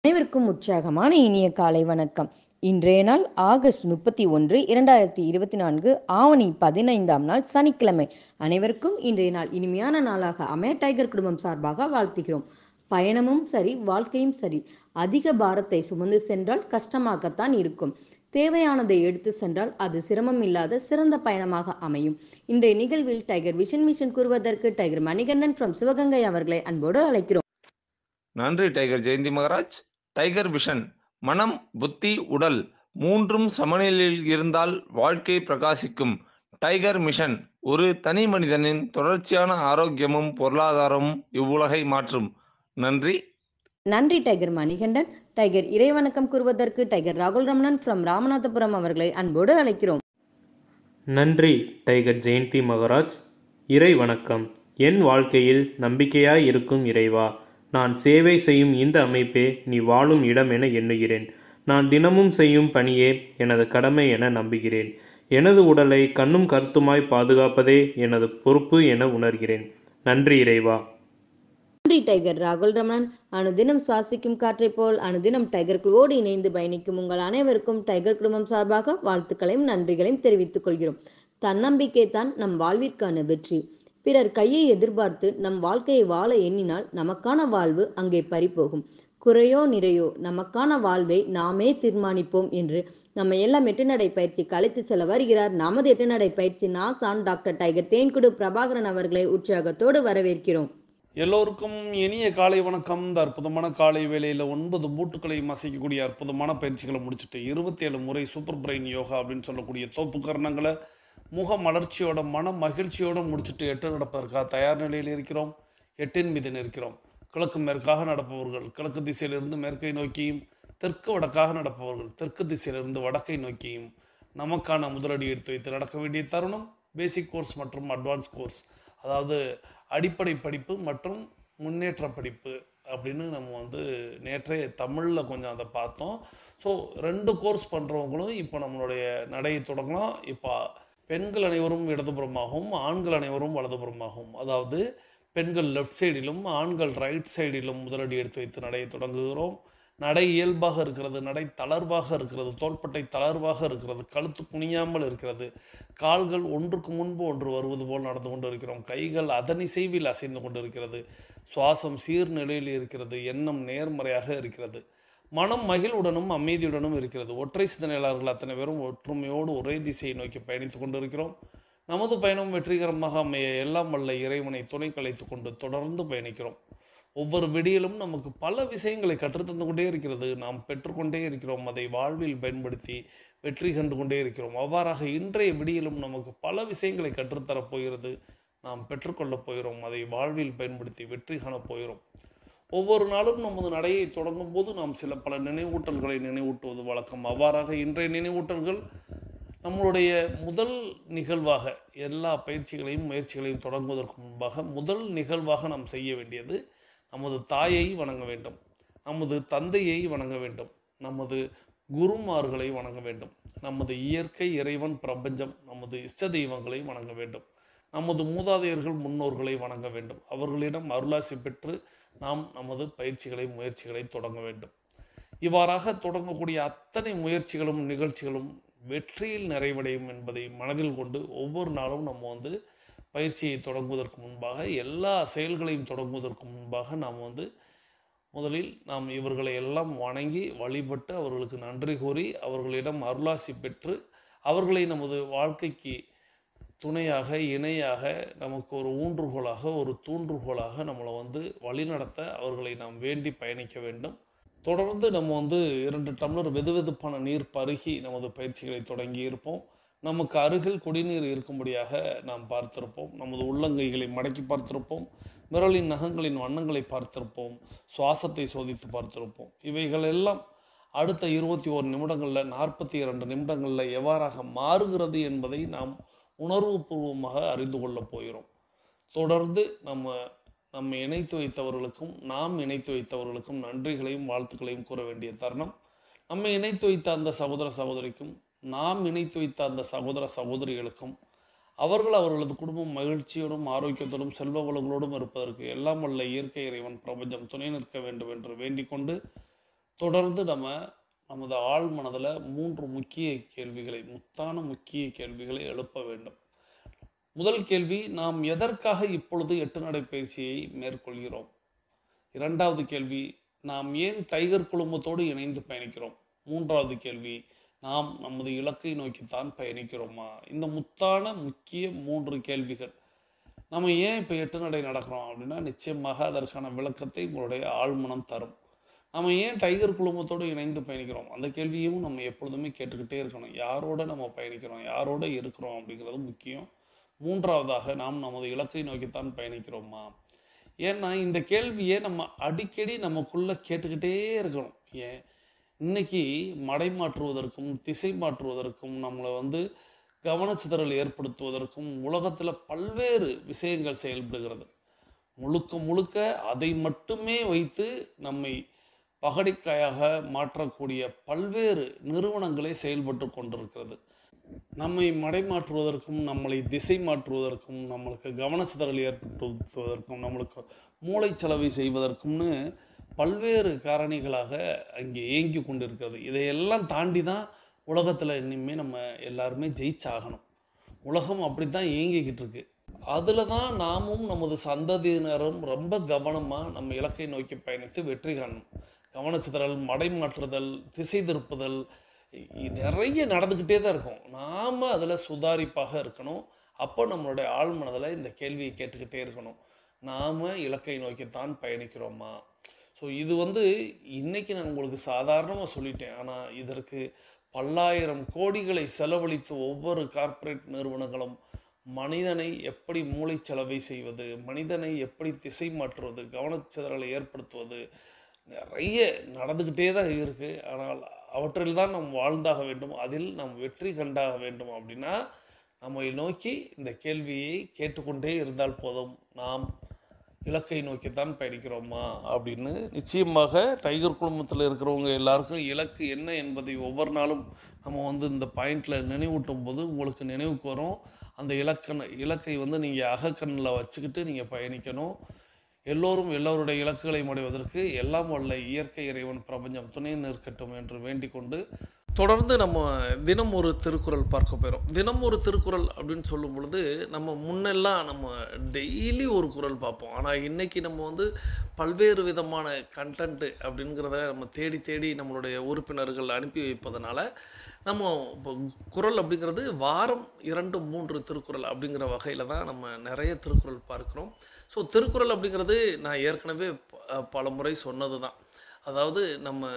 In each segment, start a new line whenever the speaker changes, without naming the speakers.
அனைவருக்கும் உற்சாகமான இனிய காலை வணக்கம். இன்றைய நாள் ஆகஸ்ட் 31, 2024, ஆவணி 15ஆம் நாள் சனிக்கிழமை. அனைவருக்கும் இன்றைய நாள் இனிமையான நாளாக அமைய டைகர் குடும்பம் சார்பாக வாழ்த்துகிறோம். பயணமும் சரி, வாழ்க்கையும் சரி, அதிக பாரத்தை சுமந்து சென்றால் கஷ்டமாகத்தான் இருக்கும். தேவையானதை எடுத்து சென்றால் அது சிரமம் இல்லாத சிறந்த பயணமாக அமையும். இன்றைய நிகழ்வில் டைகர் விஷன் மிஷன் கூறுவதற்கு டைகர் மணிகண்டன் ஃப்ரம் சிவகங்கை அவர்களை அன்போடு அழைக்கிறோம்.
நன்றி tiger Jayanthi Maharaj. Tiger vision: மனம், புத்தி, உடல் மூன்றும் சமநிலையில் இருந்தால் வாழ்க்கை பிரகாசிக்கும். டைகர் மிஷன்: ஒரு தனி மனிதனின் தொடர்ச்சியான ஆரோக்கியமும் பொருளாதாரமும் இவ்வுலகை மாற்றும். நன்றி.
நன்றி டைகர் மணிகண்டன். டைகர் இறைவணக்கம் கூறுவதற்கு டைகர் ராகுல் ரமணன் ஃப்ரம் ராமநாதபுரம் அவர்களை அன்போடு அழைக்கிறோம்.
நன்றி டைகர் ஜெயந்தி மகராஜ். இறை வணக்கம். என் வாழ்க்கையில் நம்பிக்கையாய் இருக்கும் இறைவா, நான் சேவை செய்யும் இந்த அமைப்பே நீ வாழும் இடம் என எண்ணுகிறேன். நான் தினமும் செய்யும் பணியே எனது கடமை என நம்புகிறேன். எனது உடலை கண்ணும் கருத்துமாய் பாதுகாப்பதே எனது பொறுப்பு என உணர்கிறேன். நன்றி இறைவா.
நன்றி டைகர் ராகுல் ரமணன். அனுதினம் சுவாசிக்கும் காற்றை போல் அனுதினம் டைகர் குழுவோடு இணைந்து பயணிக்கும் உங்கள் அனைவருக்கும் டைகர் குடும்பம் சார்பாக வாழ்த்துக்களையும் நன்றிகளையும் தெரிவித்துக் கொள்கிறோம். தன்னம்பிக்கை தான் நம் வாழ்விற்கான வெற்றி. பிறர் கையை எதிர்பார்த்து நம் வாழ்க்கையை வாழ எண்ணினால் நமக்கான வாழ்வு அங்கே பறிபோகும். குறையோ நிறையோ நமக்கான வாழ்வை நாமே தீர்மானிப்போம் என்று நம்ம எல்லாம் எட்டுநடை பயிற்சிக்கு அழைத்து செல்ல வருகிறார் நமது எட்டுநடை பயிற்சி நாசான் டாக்டர் டைகர் தேன்குடு பிரபாகரன் அவர்களை உற்சாகத்தோடு வரவேற்கிறோம்.
எல்லோருக்கும் இனிய காலை வணக்கம். இந்த அற்புதமான காலை வேளையில் 9 மூட்டுக்களையும் அசைக்கக்கூடிய அற்புதமான பயிற்சிகளை முடிச்சுட்டு 27 முறை சூப்பர் பிரெயின் யோகா அப்படின்னு சொல்லக்கூடிய தோப்பு கரணங்களை முக மலர்ச்சியோட மன மகிழ்ச்சியோடு முடிச்சுட்டு 8 நடப்பதற்காக தயார் நிலையில் இருக்கிறோம். 8 மீது இருக்கிறோம். கிழக்கு மேற்காக நடப்பவர்கள் கிழக்கு திசையிலிருந்து மேற்கை நோக்கியும், தெற்கு வடக்காக நடப்பவர்கள் தெற்கு திசையிலிருந்து வடக்கை நோக்கியும் நமக்கான முதலடி எடுத்து வைத்து நடக்க வேண்டிய தருணம். பேசிக் கோர்ஸ் மற்றும் அட்வான்ஸ் கோர்ஸ், அதாவது அடிப்படை படிப்பு மற்றும் முன்னேற்ற படிப்பு அப்படின்னு நம்ம நேற்றே தமிழில் கொஞ்சம் அதை பார்த்தோம். ஸோ 2 கோர்ஸ் பண்ணுறவங்களும் இப்போ நம்மளுடைய நடையை தொடங்கலாம். இப்போ பெண்கள் அனைவரும் இடதுபுறமாகவும் ஆண்கள் அனைவரும் வலதுபுறமாகவும், அதாவது பெண்கள் லெஃப்ட் சைடிலும் ஆண்கள் ரைட் சைடிலும் முதலடி எடுத்து வைத்து நடையை தொடங்குகிறோம். நடை இயல்பாக இருக்கிறது, நடை தளர்வாக இருக்கிறது, தோள்பட்டை தளர்வாக இருக்கிறது, கழுத்து குனியாமல் இருக்கிறது, கால்கள் ஒன்றுக்கு முன்பு ஒன்று வருவது போல் நடந்து கொண்டு இருக்கிறோம், கைகள் அதனிசைவில் அசைந்து கொண்டு இருக்கிறது, சுவாசம் சீர்நிலையில் இருக்கிறது, எண்ணம் நேர்மறையாக இருக்கிறது, மனம் மகிழ்வுடனும் அமைதியுடனும் இருக்கிறது. ஒற்றை சிந்தனையாளர்கள் அத்தனை பேரும் ஒற்றுமையோடு ஒரே திசையை நோக்கி பயணித்து கொண்டிருக்கிறோம். நமது பயணம் வெற்றிகரமாக அமைய எல்லாம் வல்ல இறைவனை துணை கலைத்து கொண்டு தொடர்ந்து பயணிக்கிறோம். ஒவ்வொரு விடியலும் நமக்கு பல விஷயங்களை கற்றுத்தந்து கொண்டே இருக்கிறது. நாம் பெற்றுக்கொண்டே இருக்கிறோம். அதை வாழ்வில் பயன்படுத்தி வெற்றி கண்டு கொண்டே இருக்கிறோம். அவ்வாறாக இன்றைய விடியலும் நமக்கு பல விஷயங்களை கற்றுத்தரப் போகிறது. நாம் பெற்றுக்கொள்ளப் போகிறோம். அதை வாழ்வில் பயன்படுத்தி வெற்றி காணப் போகிறோம். ஒவ்வொரு நாளும் நமது நடையை தொடங்கும் போது நாம் பல நினைவூட்டல்களை நினைவூட்டுவது வழக்கம். அவ்வாறாக இன்றைய நினைவூட்டல்கள் நம்மளுடைய முதல் நிகழ்வாக, எல்லா பயிற்சிகளையும் முயற்சிகளையும் தொடங்குவதற்கு முன்பாக முதல் நிகழ்வாக நாம் செய்ய வேண்டியது நமது தாயை வணங்க வேண்டும், நமது தந்தையை வணங்க வேண்டும், நமது குருமார்களை வணங்க வேண்டும், நமது இயற்கை இறைவன் பிரபஞ்சம் நமது இஷ்ட தெய்வங்களை வணங்க வேண்டும், நமது மூதாதையர்கள் முன்னோர்களை வணங்க வேண்டும். அவர்களிடம் அருளாசி பெற்று நாம் நமது பயிற்சிகளை முயற்சிகளை தொடங்க வேண்டும். இவ்வாறாக தொடங்கக்கூடிய அத்தனை முயற்சிகளும் நிகழ்ச்சிகளும் வெற்றியில் நிறைவடையும் என்பதை மனதில் கொண்டு ஒவ்வொரு நாளும் நம்ம பயிற்சியை தொடங்குவதற்கு முன்பாக, எல்லா செயல்களையும் தொடங்குவதற்கு முன்பாக நாம் முதலில் நாம் இவர்களை எல்லாம் வணங்கி வழிபட்டு அவர்களுக்கு நன்றி கூறி அவர்களிடம் அருளாசி பெற்று அவர்களை நமது வாழ்க்கைக்கு துணையாக இணையாக நமக்கு ஒரு ஊன்றுகோலாக ஒரு தூண்டுகோலாக நம்மளை வழிநடத்த அவர்களை நாம் வேண்டி பயணிக்க வேண்டும். தொடர்ந்து நம்ம 2 டம்ளர் வெதுவெதுப்பான நீர் பருகி நமது பயிற்சிகளை தொடங்கி இருப்போம். நமக்கு அருகில் குடிநீர் இருக்கும்படியாக நாம் பார்த்திருப்போம். நமது உள்ளங்கைகளை மடக்கி பார்த்திருப்போம். விரலின் நகங்களின் வண்ணங்களை பார்த்திருப்போம். சுவாசத்தை சோதித்து பார்த்திருப்போம். இவைகள் எல்லாம் அடுத்த 21 நிமிடங்களில் 42 நிமிடங்களில் எவ்வாறாக மாறுகிறது என்பதை நாம் உணர்வுபூர்வமாக அறிந்து கொள்ளப் போகிறோம். தொடர்ந்து நம்மை இணைத்து வைத்தவர்களுக்கும் நாம் இணைத்து வைத்தவர்களுக்கும் நன்றிகளையும் வாழ்த்துக்களையும் கூற வேண்டிய தருணம். நம்மை இணைத்து வைத்த அந்த சகோதர சகோதரிக்கும் நாம் இணைத்து வைத்த அந்த சகோதர சகோதரிகளுக்கும் அவர்களது குடும்பம் மகிழ்ச்சியோடும் ஆரோக்கியத்தோடும் செல்வ வளங்களோடும் இருப்பதற்கு எல்லாம் வல்ல இயற்கை இறைவன் பிரபஞ்சம் துணை நிற்க வேண்டும் என்று வேண்டிக் கொண்டு தொடர்ந்து நம்ம நமது ஆழ் மனதில் 3 முக்கிய கேள்விகளை, முக்கிய கேள்விகளை எழுப்ப வேண்டும். முதல் கேள்வி, நாம் எதற்காக இப்பொழுது 8 நடைப்பயிற்சியை மேற்கொள்கிறோம்? இரண்டாவது கேள்வி, நாம் ஏன் டைகர் குழுமத்தோடு இணைந்து பயணிக்கிறோம்? மூன்றாவது கேள்வி, நாம் நமது இலக்கை நோக்கித்தான் பயணிக்கிறோமா? இந்த முக்கிய 3 கேள்விகள். நம்ம ஏன் இப்போ 8 நடை நடக்கிறோம் அப்படின்னா, நிச்சயமாக அதற்கான விளக்கத்தை உங்களுடைய ஆழ்மனம் தரும். நம்ம ஏன் டைகர் குழுமத்தோடு இணைந்து பயணிக்கிறோம்? அந்த கேள்வியும் நம்ம எப்பொழுதுமே கேட்டுக்கிட்டே இருக்கணும். யாரோட நம்ம பயணிக்கிறோம், யாரோட இருக்கிறோம் அப்படிங்கிறது முக்கியம். மூன்றாவதாக, நாம் நமது இலக்கை நோக்கித்தான் பயணிக்கிறோமா? ஏன்னா இந்த கேள்வியை நம்ம அடிக்கடி நமக்குள்ள கேட்டுக்கிட்டே இருக்கணும். ஏன் இன்னைக்கு மடை மாற்றுவதற்கும் திசை மாற்றுவதற்கும் நம்மளை கவனச்சிதறல் ஏற்படுத்துவதற்கும் உலகத்தில் பல்வேறு விஷயங்கள் செயல்படுகிறது. முழுக்க முழுக்க அதை மட்டுமே வைத்து நம்மை பகடைக்காயாக மாற்றக்கூடிய பல்வேறு நிறுவனங்களே செயல்பட்டு கொண்டிருக்கிறது. நம்மை மடைமாற்றுவதற்கும் நம்மளை திசை மாற்றுவதற்கும் நம்மளுக்கு கவனச்சிதறல் ஏற்படுத்துவதற்கும் நம்மளுக்கு மூளைச்சலவை செய்வதற்கும்னு பல்வேறு காரணிகளாக அங்கே இயங்கி கொண்டிருக்கிறது. இதையெல்லாம் தாண்டி தான் உலகத்தில் இனிமேல் நம்ம எல்லாருமே ஜெயிச்சாகணும். உலகம் அப்படி தான் இயங்கிக்கிட்டு இருக்கு. அதில் தான் நாமும் நமது சந்ததியினரும் ரொம்ப கவனமாக நம்ம இலக்கை நோக்கி பயணித்து வெற்றி காணணும். கவனச்சிதறல், மடைமாற்றுதல், திசை திருப்புதல் நிறைய நடந்துக்கிட்டே தான் இருக்கும். நாம் அதில் சுதாரிப்பாக இருக்கணும். அப்போ நம்மளுடைய ஆழ்மனதில் இந்த கேள்வியை கேட்டுக்கிட்டே இருக்கணும். நாம் இலக்கை நோக்கித்தான் பயணிக்கிறோமா? ஸோ இது இன்றைக்கி நான் உங்களுக்கு சாதாரணமாக சொல்லிட்டேன். ஆனால் இதற்கு பல்லாயிரம் கோடிகளை செலவழித்து ஒவ்வொரு கார்ப்பரேட் நிறுவனங்களும் மனிதனை எப்படி மூளைச்சலவை செய்வது, மனிதனை எப்படி திசை மாற்றுவது, கவனச்சிதறலை ஏற்படுத்துவது நிறைய நடந்துக்கிட்டே தான் இருக்குது. ஆனால் அவற்றில் தான் நாம் வாழ்ந்தாக வேண்டும், அதில் நாம் வெற்றி கண்டாக வேண்டும். அப்படின்னா நம்மை நோக்கி இந்த கேள்வியை கேட்டுக்கொண்டே இருந்தால் போதும், நாம் இலக்கை நோக்கித்தான் பயணிக்கிறோமா அப்படின்னு. நிச்சயமாக டைகர் குழுமத்தில் இருக்கிறவங்க எல்லாருக்கும் இலக்கு என்ன என்பதை ஒவ்வொரு நாளும் நம்ம இந்த பாயிண்டில் நினைவூட்டும் போது உங்களுக்கு நினைவுக்கு வரும். அந்த இலக்கை நீங்கள் அகக்கண்ணில் வச்சுக்கிட்டு நீங்கள் பயணிக்கணும். எல்லோரும் எல்லோருடைய இலக்குகளை அடைவதற்கு எல்லாம் வல்ல இயற்கை இறைவன் பிரபஞ்சம் துணை நிற்கட்டும் என்று வேண்டிக் கொண்டு, தொடர்ந்து நம்ம தினம் ஒரு திருக்குறள் பார்க்க போகிறோம். தினம் ஒரு திருக்குறள் அப்படின்னு சொல்லும் பொழுது நம்ம முன்னெல்லாம் நம்ம டெய்லி ஒரு குறள் பார்ப்போம். ஆனால் இன்றைக்கி நம்ம பல்வேறு விதமான கண்டென்ட்டு அப்படிங்கிறத நம்ம தேடி தேடி நம்மளுடைய உறுப்பினர்கள் அனுப்பி வைப்பதனால நம்ம இப்போ குறள் அப்படிங்கிறது வாரம் 2-3 திருக்குறள் அப்படிங்கிற வகையில் தான் நம்ம நிறைய திருக்குறள் பார்க்குறோம். ஸோ திருக்குறள் அப்படிங்கிறது நான் ஏற்கனவே பல முறை சொன்னது தான். அதாவது நம்ம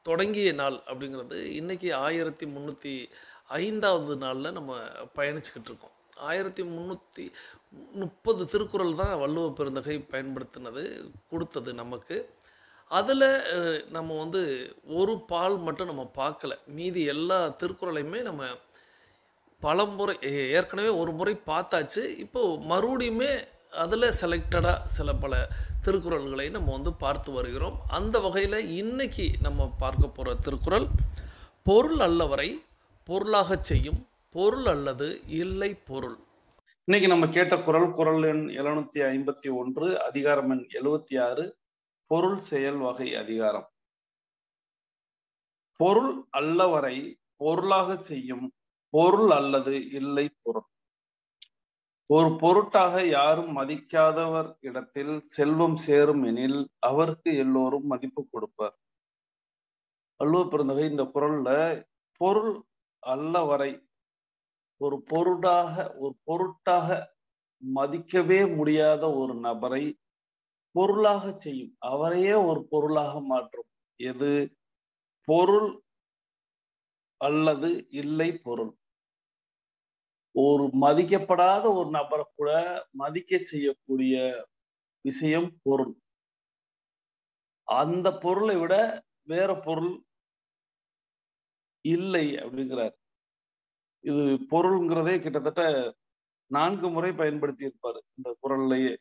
தொடங்கிய நாள் அப்படிங்கிறது இன்றைக்கி 1305வது நாளில் நம்ம பயணிச்சுக்கிட்டு இருக்கோம். 1330 திருக்குறள் தான் வள்ளுவ பெருந்தகை பயன்படுத்தினது, கொடுத்தது நமக்கு. அதில் நம்ம ஒரு பால் மட்டும் நம்ம பார்க்கல. மீதி எல்லா திருக்குறளையுமே நம்ம பலமுறை ஏற்கனவே ஒரு முறை பார்த்தாச்சு. இப்போது மறுபடியுமே அதில் செலக்டடாக சில பல திருக்குறள்களை நம்ம பார்த்து வருகிறோம். அந்த வகையில் இன்றைக்கி நம்ம பார்க்க போகிற திருக்குறள், பொருள் அல்லவரை பொருளாக செய்யும் பொருள் அல்லது இல்லை பொருள். இன்னைக்கு நம்ம கேட்ட குறள் எண் 751, அதிகாரம் எண் 76, பொருள் செயல் வகை அதிகாரம். பொருள் அல்லவரை பொருளாக செய்யும் பொருள் அல்லது இல்லை பொருள். ஒரு பொருட்டாக யாரும் மதிக்காதவர் இடத்தில் செல்வம் சேரும் எனில் அவருக்கு எல்லோரும் மதிப்பு கொடுப்பர். வள்ளுவ பெருந்தகை இந்த குறள்ல பொருள் அல்லவரை ஒரு பொருட்டாக மதிக்கவே முடியாத ஒரு நபரை பொருளாக செய்யும், அவரையே ஒரு பொருளாக மாற்றும். எது? பொருள் அல்லது இல்லை பொருள். ஒரு மதிக்கப்படாத ஒரு நபரை கூட மதிக்க செய்யக்கூடிய விஷயம் பொருள். அந்த பொருளை விட வேற பொருள் இல்லை அப்படிங்கிறார். இது பொருள்ங்கிறதே கிட்டத்தட்ட 4 முறை பயன்படுத்தி இருப்பாரு இந்த குறள்லயே.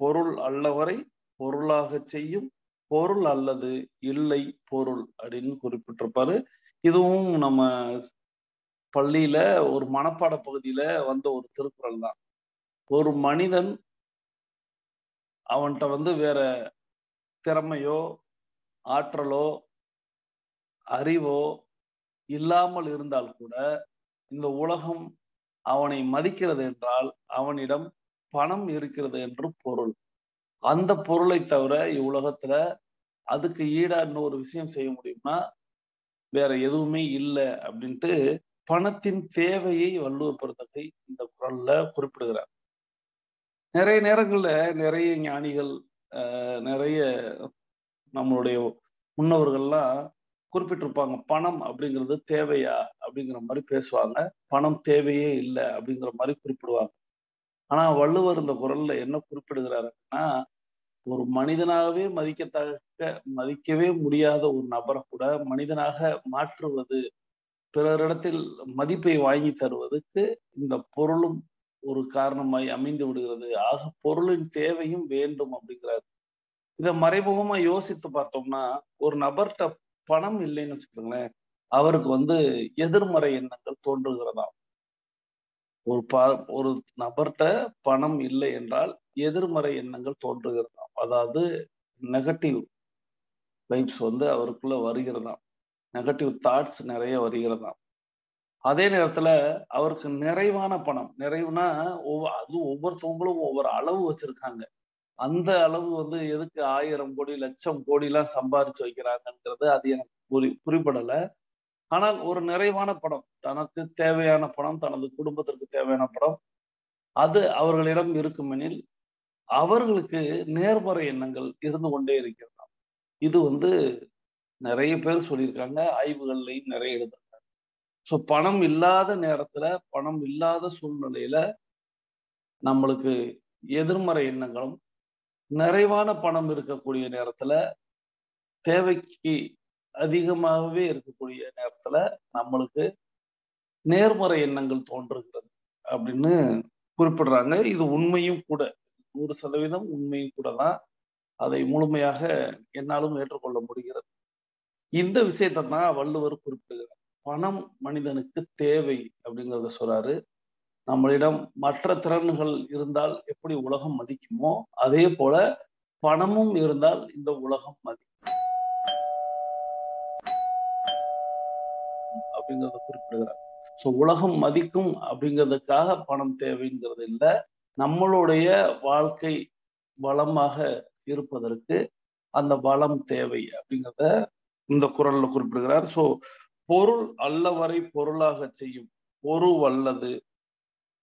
பொருள் அல்லவரை பொருளாக செய்யும் பொருள் அல்லது இல்லை பொருள் அப்படின்னு குறிப்பிட்டிருப்பாரு. இதுவும் நம்ம பள்ளியில ஒரு மனப்பாட பகுதியில வந்த ஒரு திருக்குறள் தான். ஒரு மனிதன் அவன்கிட்ட வேற திறமையோ ஆற்றலோ அறிவோ இல்லாமல் இருந்தால் கூட இந்த உலகம் அவனை மதிக்கிறது என்றால் அவனிடம் பணம் இருக்கிறது என்று பொருள். அந்த பொருளை தவிர இவ்வுலகத்துல அதுக்கு ஈடா இன்னொரு விஷயம் செய்ய முடியும்னா வேற எதுவுமே இல்லை அப்படின்ட்டு பணத்தின் தேவையை வள்ளுவர் பெருந்தகை இந்த குறள்ல குறிப்பிடுகிறார். நிறைய நேரங்கள்ல நிறைய ஞானிகள் நிறைய நம்மளுடைய முன்னவர்கள்லாம் குறிப்பிட்டிருப்பாங்க, பணம் அப்படிங்கிறது தேவையா அப்படிங்கிற மாதிரி பேசுவாங்க. பணம் தேவையே இல்லை அப்படிங்கிற மாதிரி குறிப்பிடுவாங்க. ஆனா வள்ளுவர் இந்த குறள்ல என்ன குறிப்பிடுகிறாருன்னா, ஒரு மனிதனாகவே மதிக்கவே முடியாத ஒரு நபரை கூட மனிதனாக மாற்றுவது, பிறரிடத்தில் மதிப்பை வாங்கி தருவதற்கு இந்த பொருளும் ஒரு காரணமாய் அமைந்து விடுகிறது. ஆக பொருளின் தேவையும் வேண்டும் அப்படிங்கிறார். இதை மறைமுகமா யோசித்து பார்த்தோம்னா, ஒரு நபர்கிட்ட பணம் இல்லைன்னு வச்சுக்கோங்களேன், அவருக்கு எதிர்மறை எண்ணங்கள் தோன்றுகிறதாம். ஒரு நபர்கிட்ட பணம் இல்லை என்றால் எதிர்மறை எண்ணங்கள் தோன்றுகிறதாம். அதாவது நெகட்டிவ் வைப்ஸ் அவருக்குள்ள வருகிறதாம். நெகட்டிவ் தாட்ஸ் நிறைய வருகிறதாம். அதே நேரத்துல அவருக்கு நிறைவான பணம், நிறைவுனா அது ஒவ்வொருத்தவங்களும் ஒவ்வொரு அளவு வச்சிருக்காங்க. அந்த அளவு எதுக்கு 1000 கோடி லட்சம் கோடி எல்லாம் சம்பாரிச்சு வைக்கிறாங்கன்றது அது எனக்கு புரிபடல. ஆனால் ஒரு நிறைவான பணம், தனக்கு தேவையான பணம், தனது குடும்பத்திற்கு தேவையான பணம், அது அவர்களிடம் இருக்குமெனில் அவர்களுக்கு நேர்மறை எண்ணங்கள் இருந்து கொண்டே இருக்கிறதாம். இது நிறைய பேர் சொல்லியிருக்காங்க, ஆய்வுகள்லையும் நிறைய எழுதுறாங்க. ஸோ பணம் இல்லாத நேரத்துல, பணம் இல்லாத சூழ்நிலையில நம்மளுக்கு எதிர்மறை எண்ணங்களும், நிறைவான பணம் இருக்கக்கூடிய நேரத்துல, தேவைக்கு அதிகமாகவே இருக்கக்கூடிய நேரத்துல நம்மளுக்கு நேர்மறை எண்ணங்கள் தோன்றுகிறது அப்படின்னு குறிப்பிடுறாங்க. இது உண்மையும் கூட, 100% உண்மையும் கூட தான். அதை முழுமையாக என்னாலும் ஏற்றுக்கொள்ள முடிகிறது. இந்த விஷயத்தை தான் வள்ளுவர் குறிப்பிடுகிறார். பணம் மனிதனுக்கு தேவை அப்படிங்கிறத சொல்றாரு. நம்மளிடம் மற்ற திறன்கள் இருந்தால் எப்படி உலகம் மதிக்குமோ அதே போல பணமும் இருந்தால் இந்த உலகம் மதிக்கும் அப்படிங்கிறத குறிப்பிடுகிறார். ஸோ உலகம் மதிக்கும் அப்படிங்கிறதுக்காக பணம் தேவைங்கிறது இல்லை, நம்மளுடைய வாழ்க்கை வளமாக இருப்பதற்கு அந்த வளம் தேவை அப்படிங்கிறத இந்த குறள்ல குறிப்பிடுகிறார். ஸோ பொருள் அல்லவரை பொருளாக செய்யும் பொருள்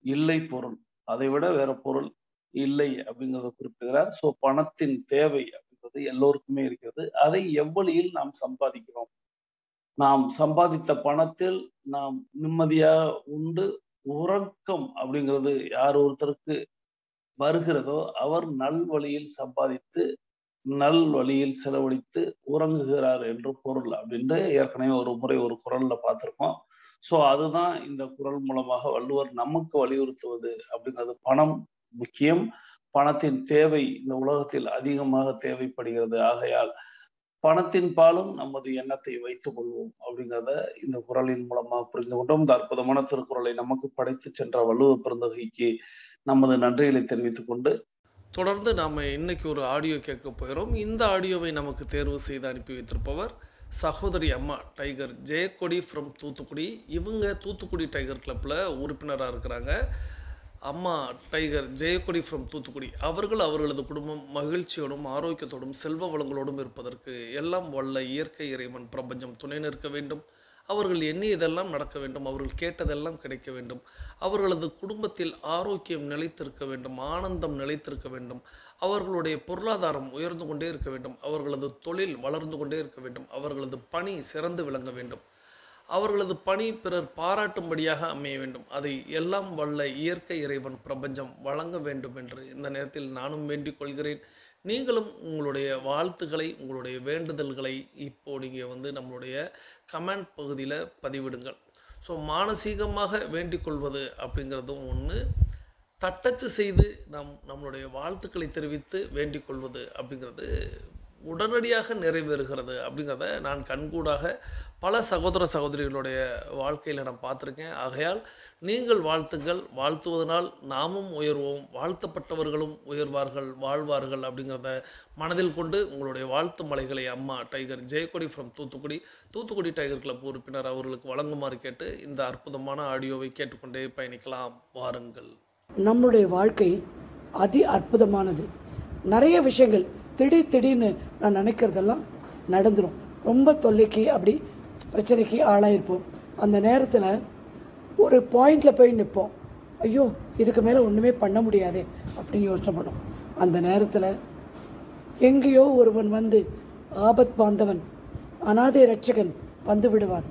இல்லை பொருள், அதை விட வேற பொருள் இல்லை அப்படிங்கிறத குறிப்பிடுகிறார். ஸோ பணத்தின் தேவை அப்படிங்கிறது எல்லோருக்குமே இருக்கிறது. அதை எவ்வளியில் நாம் சம்பாதிக்கிறோம், நாம் சம்பாதித்த பணத்தில் நாம் நிம்மதியா உண்டு உறக்கம் அப்படிங்கிறது யார் ஒருத்தருக்கு வருகிறதோ அவர் நல் வழியில் சம்பாதித்து நல் வழியில் செலவழித்து உறங்குகிறார் என்று பொருள் அப்படின்னு ஏற்கனவே ஒரு முறை ஒரு குறள்ல பார்த்திருக்கோம். ஸோ அதுதான் இந்த குறள் மூலமாக வள்ளுவர் நமக்கு வலியுறுத்துவது அப்படிங்கிறது. பணம் முக்கியம், பணத்தின் தேவை இந்த உலகத்தில் அதிகமாக தேவைப்படுகிறது. ஆகையால் பணத்தின் பாலும் நமது எண்ணத்தை வைத்துக் கொள்வோம் அப்படிங்கிறத இந்த குறளின் மூலமாக புரிந்து கொண்டோம். இந்த அற்புதமான திருக்குறளை நமக்கு படைத்து சென்ற வள்ளுவர் பெருந்தகைக்கு நமது நன்றிகளை தெரிவித்துக் கொண்டு
தொடர்ந்து நாம் இன்னைக்கு ஒரு ஆடியோ கேட்க போகிறோம். இந்த ஆடியோவை நமக்கு தேர்வு செய்து அனுப்பி வைத்திருப்பவர் சகோதரி அம்மா டைகர் ஜெயக்கொடி ஃப்ரம் தூத்துக்குடி. இவங்க தூத்துக்குடி டைகர் கிளப்பில் உறுப்பினராக இருக்கிறாங்க. அம்மா டைகர் ஜெயக்கொடி ஃப்ரம் தூத்துக்குடி அவர்கள் அவர்களது குடும்பம் மகிழ்ச்சியோடும் ஆரோக்கியத்தோடும் செல்வ வளங்களோடும் இருப்பதற்கு எல்லாம் வல்ல இயற்கை இறைவன் பிரபஞ்சம் துணை நிற்க வேண்டும். அவர்கள் எண்ணியதெல்லாம் நடக்க வேண்டும், அவர்கள் கேட்டதெல்லாம் கிடைக்க வேண்டும், அவர்களது குடும்பத்தில் ஆரோக்கியம் நிலைத்திருக்க வேண்டும், ஆனந்தம் நிலைத்திருக்க வேண்டும், அவர்களுடைய பொருளாதாரம் உயர்ந்து கொண்டே இருக்க வேண்டும், அவர்களது தொழில் வளர்ந்து கொண்டே இருக்க வேண்டும், அவர்களது பணி சிறந்து விளங்க வேண்டும், அவர்களது பணி பிறர் பாராட்டும்படியாக அமைய வேண்டும். அதை எல்லாம் வல்ல இயற்கை இறைவன் பிரபஞ்சம் வழங்க வேண்டும் என்று இந்த நேரத்தில் நானும் வேண்டிக் கொள்கிறேன். நீங்களும் உங்களுடைய வாழ்த்துக்களை, உங்களுடைய வேண்டுதல்களை இப்போ நீங்கள் நம்மளுடைய கமெண்ட் பகுதியில் பதிவிடுங்கள். ஸோ மானசீகமாக வேண்டிக் கொள்வது அப்படிங்கிறதும் ஒன்று, தட்டச்சு செய்து நம்மளுடைய வாழ்த்துக்களை தெரிவித்து வேண்டிக் கொள்வது அப்படிங்கிறது உடனடியாக நிறைவேறுகிறது அப்படிங்கிறத நான் கண்கூடாக பல சகோதர சகோதரிகளுடைய வாழ்க்கையில் நான் பார்த்துருக்கேன். ஆகையால் நீங்கள் வாழ்த்துங்கள், வாழ்த்துவதனால் நாமும் உயர்வோம், வாழ்த்தப்பட்டவர்களும் உயர்வார்கள், வாழ்வார்கள் அப்படிங்கிறத மனதில் கொண்டு உங்களுடைய வாழ்த்து மலைகளை அம்மா tiger Jayakodi from Thoothukudi tiger club உறுப்பினர் அவர்களுக்கு வழங்குமாறு கேட்டு இந்த அற்புதமான ஆடியோவை கேட்டுக்கொண்டே பயணிக்கலாம். வாருங்கள்.
நம்முடைய வாழ்க்கை அதி அற்புதமானது. நிறைய விஷயங்கள் திடீர்னு நான் நினைக்கிறதெல்லாம் நடந்துடும். ரொம்ப தொல்லைக்கு அப்படி பிரச்சனைக்கு ஆளாயிருப்போம். அந்த நேரத்தில் ஒரு பாயிண்டில் போய் நிற்போம். ஐயோ இதுக்கு மேலே ஒன்றுமே பண்ண முடியாது அப்படின்னு யோசனை பண்ணோம். அந்த நேரத்தில் எங்கேயோ ஒருவன் வந்து ஆபத் பாந்தவன் அநாதை ரட்சகன் வந்து விடுவான்.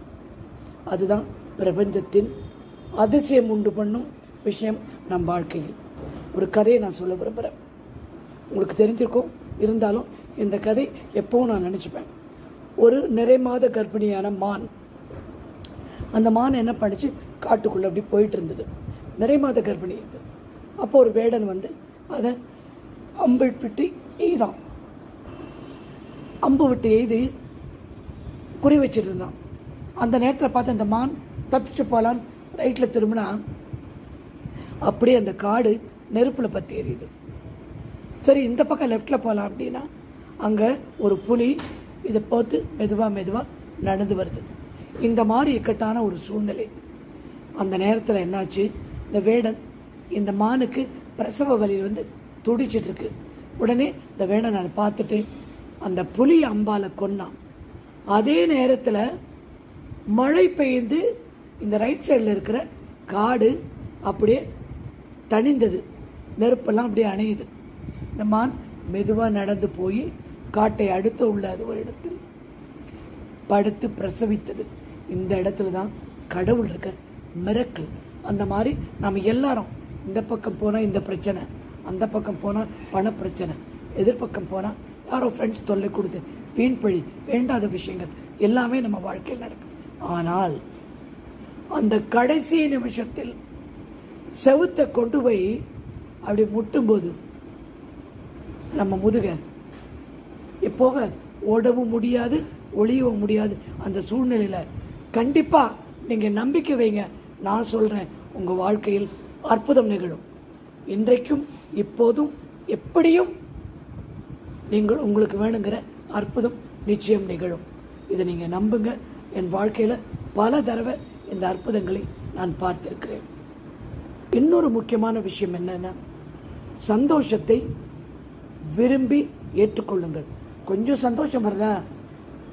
அதுதான் பிரபஞ்சத்தின் அதிசயம் உண்டு பண்ணும் விஷயம் நம் வாழ்க்கையில். ஒரு கதையை நான் சொல்ல விரும்புகிறேன். உங்களுக்கு தெரிஞ்சிருக்கும், இருந்தாலும் இந்த கதை எப்பவும் நான் நினச்சிப்பேன். ஒரு நிறை மாத கர்ப்பிணியான மான், அந்த மான் என்ன பண்ணிச்சு, காட்டுக்குள்ளே அப்படி போயிட்டு இருந்தது. நிறை மாத கர்ப்பிணி இருந்தது. அப்போ ஒரு வேடன் வந்து அதை அம்பு விட்டு எய்தான். அம்பு விட்டு எய்து குறி வச்சுட்டு இருந்தான். அந்த நேரத்தில் பார்த்து அந்த மான் தப்பிச்சு போகலான்னு ரைட்டில் திரும்பினா அப்படியே அந்த காடு நெருப்பில் பற்றி எரியுது. சரி இந்த பக்கம் லெஃப்டில் போகலாம் அப்படின்னா அங்கே ஒரு புலி இதை பார்த்து மெதுவாக நடந்து வருது. இந்த மாதிரி இக்கட்டான ஒரு சூழ்நிலை. அந்த நேரத்தில் என்னாச்சு, இந்த வேடன் இந்த மானுக்கு பிரசவ வலியில் வந்து துடிச்சிட்டு இருக்கு. உடனே இந்த வேடன் நான் பார்த்துட்டு அந்த புலி அம்பால கொன்னான். அதே நேரத்தில் மழை பெய்ந்து இந்த ரைட் சைடில் இருக்கிற காடு அப்படியே தணிந்தது. நெருப்பெல்லாம் அப்படியே அணையுது. இந்த மான் மெதுவாக நடந்து போய் காட்டை அடுத்து உள்ள ஒரு இடத்தில் படுத்து பிரசவித்தது. இந்த இடத்துல தான் கடவுள் இருக்க மிரக்கல். அந்த மாதிரி நம்ம எல்லாரும் இந்த பக்கம் போனால் இந்த பிரச்சனை, அந்த பக்கம் போனால் பண பிரச்சனை, எதிர்பக்கம் போனால் யாரோ ஃப்ரெண்ட்ஸ் தொல்லை கொடுத்து வீண் பழி, வேண்டாத விஷயங்கள் எல்லாமே நம்ம வாழ்க்கையில் நடக்கும். ஆனால் அந்த கடைசி நிமிஷத்தில் செவுத்தை கொண்டு போய் அப்படி முட்டும்போது நம்ம முதுக எப்போக ஓடவும் முடியாது, ஒளியவும் முடியாது. அந்த சூழ்நிலையில கண்டிப்பா நீங்க நம்பிக்கை வைங்க. நான் சொல்றேன், உங்க வாழ்க்கையில் அற்புதம் நிகழும். இன்றைக்கும் இப்போதும் எப்படியும் நீங்கள் உங்களுக்கு வேணுங்கிற அற்புதம் நிச்சயம் நிகழும். இதை நீங்க நம்புங்க. என் வாழ்க்கையில பல தடவை இந்த அற்புதங்களை நான் பார்த்திருக்கிறேன். இன்னொரு முக்கியமான விஷயம் என்னன்னா, சந்தோஷத்தை விரும்பி ஏற்றுக்கொள்ளுங்கள். கொஞ்சம் சந்தோஷம் வருதா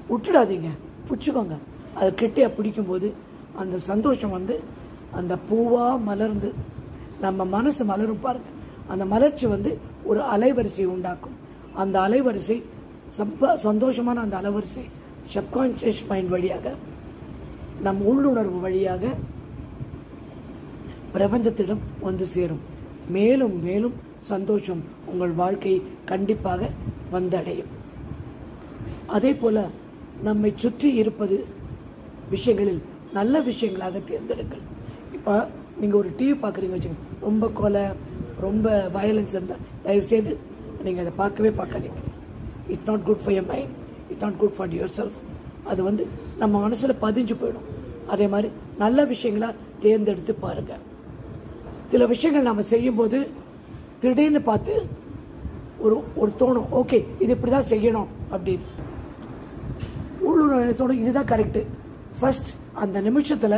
விட்டுடாதீங்க, பிடிச்சிக்கோங்க. அதை கெட்டியா பிடிக்கும் போது அந்த சந்தோஷம் வந்து அந்த பூவா மலர்ந்து நம்ம மனசு மலரும் பாருங்க. அந்த மலர்ச்சி வந்து ஒரு அலைவரிசை உண்டாக்கும். அந்த அலைவரிசை சந்தோஷமான அந்த அலைவரிசை சப்கான்சியஸ் மைண்ட் வழியாக, நம் உள்ளுணர்வு வழியாக பிரபஞ்சத்திடம் வந்து சேரும். மேலும் மேலும் சந்தோஷம் உங்கள் வாழ்க்கையை கண்டிப்பாக வந்தடையும். அதே போல நம்மை சுற்றி இருப்பது விஷயங்களில் நல்ல விஷயங்களாக தேர்ந்தெடுங்கள். இப்போ நீங்கள் ஒரு டிவி பார்க்குறீங்க வச்சுக்கோங்க, ரொம்ப கொலை, ரொம்ப வயலன்ஸ் இருந்தால் தயவு செய்து நீங்கள் அதை பார்க்கவே பார்க்காதீங்க. It's not good for your mind, it's not good for your self. அது வந்து நம்ம மனசில் பதிஞ்சு போயிடும். அதே மாதிரி நல்ல விஷயங்களா தேர்ந்தெடுத்து பாருங்க. சில விஷயங்கள் நம்ம செய்யும்போது திடீர்னு பார்த்து ஒரு தோணும், ஓகே இது இப்படிதான் செய்யணும் அப்படின்னு உள்ளுணர்வு தோணும், இதுதான் கரெக்ட். ஃபர்ஸ்ட் அந்த நிமிஷத்துல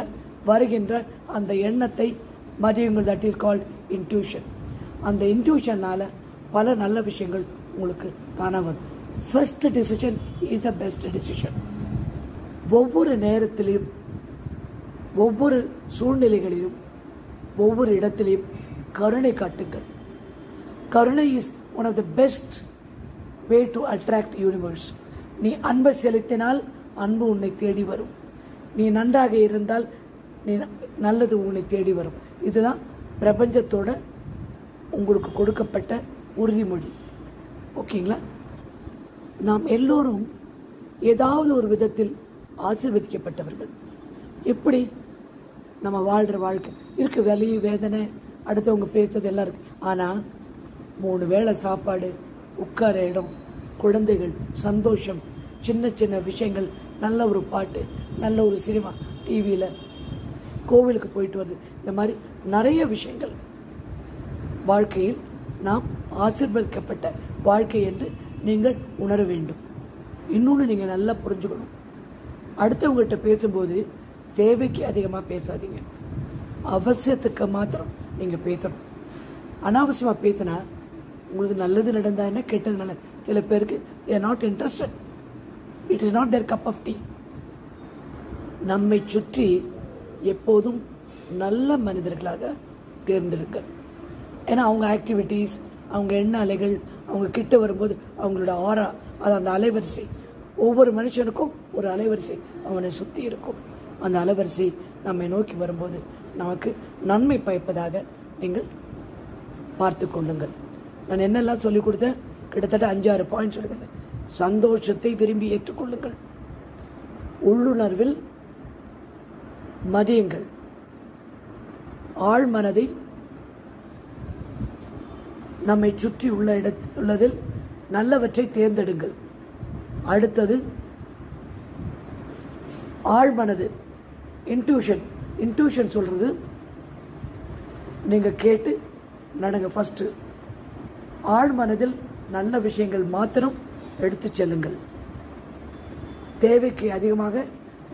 வருகின்ற அந்த எண்ணத்தை மதியுங்கள். That is called intuition. அந்த இன்ட்யூஷனால பல நல்ல விஷயங்கள் உங்களுக்கு தானா வரும். First decision is the best decision. ஒவ்வொரு நேரத்திலையும், ஒவ்வொரு சூழ்நிலைகளிலும், ஒவ்வொரு இடத்திலையும் கருணை காட்டுங்கள். கருணை is one of the best way to attract universe. நீ அன்பை செலுத்தினால் அன்பு உன்னை தேடி வரும். நீ நன்றாக இருந்தால் நீ நல்லது உன்னை தேடி வரும். இதுதான் பிரபஞ்சத்தோட உங்களுக்கு கொடுக்கப்பட்ட உறுதிமொழி. ஓகேங்களா? நாம் எல்லோரும் ஏதாவது ஒரு விதத்தில் ஆசீர்வதிக்கப்பட்டவர்கள். எப்படி நம்ம வாழ்ற வாழ்க்கை இருக்கு, வலி வேதனை அடுத்தவங்க பேசுறது எல்லாம் இருக்கு. ஆனா 3 வேளை சாப்பாடு, உட்கார இடம், குழந்தைகள், சந்தோஷம், சின்ன சின்ன விஷயங்கள், நல்ல ஒரு பாட்டு, நல்ல ஒரு சினிமா, டிவியில், கோவிலுக்கு போயிட்டு வருது, இந்த மாதிரி நிறைய விஷயங்கள் வாழ்க்கையில் நாம் ஆசீர்வதிக்கப்பட்ட வாழ்க்கை என்று நீங்கள் உணர வேண்டும். இன்னொன்று நீங்கள் நல்லா புரிஞ்சுக்கணும், அடுத்தவங்கள்ட்ட பேசும்போது தேவைக்கு அதிகமாக பேசாதீங்க, அவசியத்துக்கு மாத்திரம் நீங்கள் பேசணும். அனாவசியமாக பேசினா உங்களுக்கு நல்லது நடந்தா என்ன, கெட்டது நல்லது. சில பேருக்கு they are not interested, it is not their cup of tea. நம்மை சுற்றி எப்போதும் நல்ல மனிதர்களாக தேர்ந்தெடுங்கள். ஏன்னா அவங்க ஆக்டிவிட்டீஸ், அவங்க எண்ண அலைகள், அவங்க கிட்ட வரும்போது அவங்களோட ஆரா, அது அந்த அலைவரிசை, ஒவ்வொரு மனுஷனுக்கும் ஒரு அலைவரிசை அவனை சுற்றி இருக்கும். அந்த அலைவரிசை நம்மை நோக்கி வரும்போது நமக்கு நன்மை பயப்பதாக நீங்கள் பார்த்து கொள்ளுங்கள். நான் என்னெல்லாம் சொல்லிக் கொடுத்தேன், கிட்டத்தட்ட 5-6 பாயிண்ட் சொல்லிக் கொடுத்தேன். சந்தோஷத்தை விரும்பி ஏற்றுக்கொள்ளுங்கள், உள்ளுணர்வில் மதியுங்கள், ஆழ்மனதை நம்மை சுற்றி உள்ளதில் நல்லவற்றை தேர்ந்தெடுங்கள். அடுத்தது ஆழ்மனது, இன்ட்யூஷன் சொல்றது நீங்க கேட்டு நடங்க. ஃபர்ஸ்ட் ஆழ்மனதில் நல்ல விஷயங்கள் மாத்திரம் எடுத்து செல்லுங்கள். தேவைக்கு அதிகமாக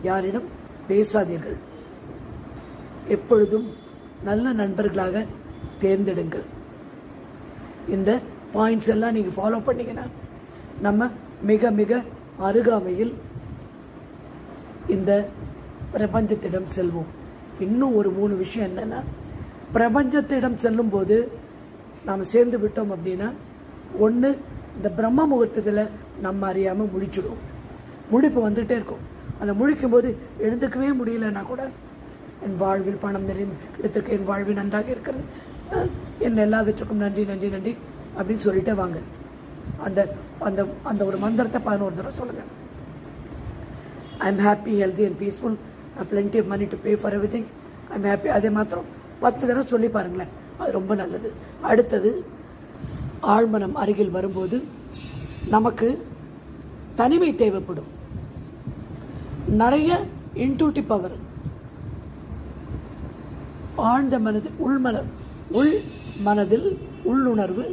யாரிடம் பேசாதீர்கள். எப்பொழுதும் நல்ல நண்பர்களாக தேர்ந்தெடுங்கள். இந்த பாயிண்ட்ஸ் எல்லாம் நீங்க ஃபாலோ பண்ணீங்கன்னா நம்ம மிக மிக அருகாமையில் இந்த பிரபஞ்சத்திடம் செல்வோம். இன்னும் ஒரு 3 விஷயம் என்னன்னா, பிரபஞ்சத்திடம் செல்லும் போது நாம் சேர்ந்து விட்டோம் அப்படின்னா, ஒன்று இந்த பிரம்ம முகூர்த்தத்தில் நம்ம அறியாமல் முழிச்சிடுவோம். முழிப்பு வந்துகிட்டே இருக்கும். அந்த முழிக்கும் போது எழுந்துக்கவே முடியலன்னா கூட, என் வாழ்வில் பணம் கிடைத்திருக்க, என் வாழ்வில் நன்றாக இருக்கிறது, என் எல்லாவற்றுக்கும் நன்றி நன்றி நன்றி அப்படின்னு சொல்லிட்டே வாங்க. அந்த அந்த அந்த ஒரு மந்திரத்தை 11 தடவை சொல்லுங்க. I am happy, healthy and peaceful, plenty of money to pay for everything, I am happy. அதே மாத்திரம் 10 தடவை சொல்லி பாருங்களேன், அது ரொம்ப நல்லது. அடுத்தது ஆழ்மனம் அருகில் வரும்போது நமக்கு தனிமை தேவைப்படும். நிறைய இன்ட்யூட்டிவ் பவர், ஆழ்ந்த மனது, உள் மனதில் உள்ளுணர்வு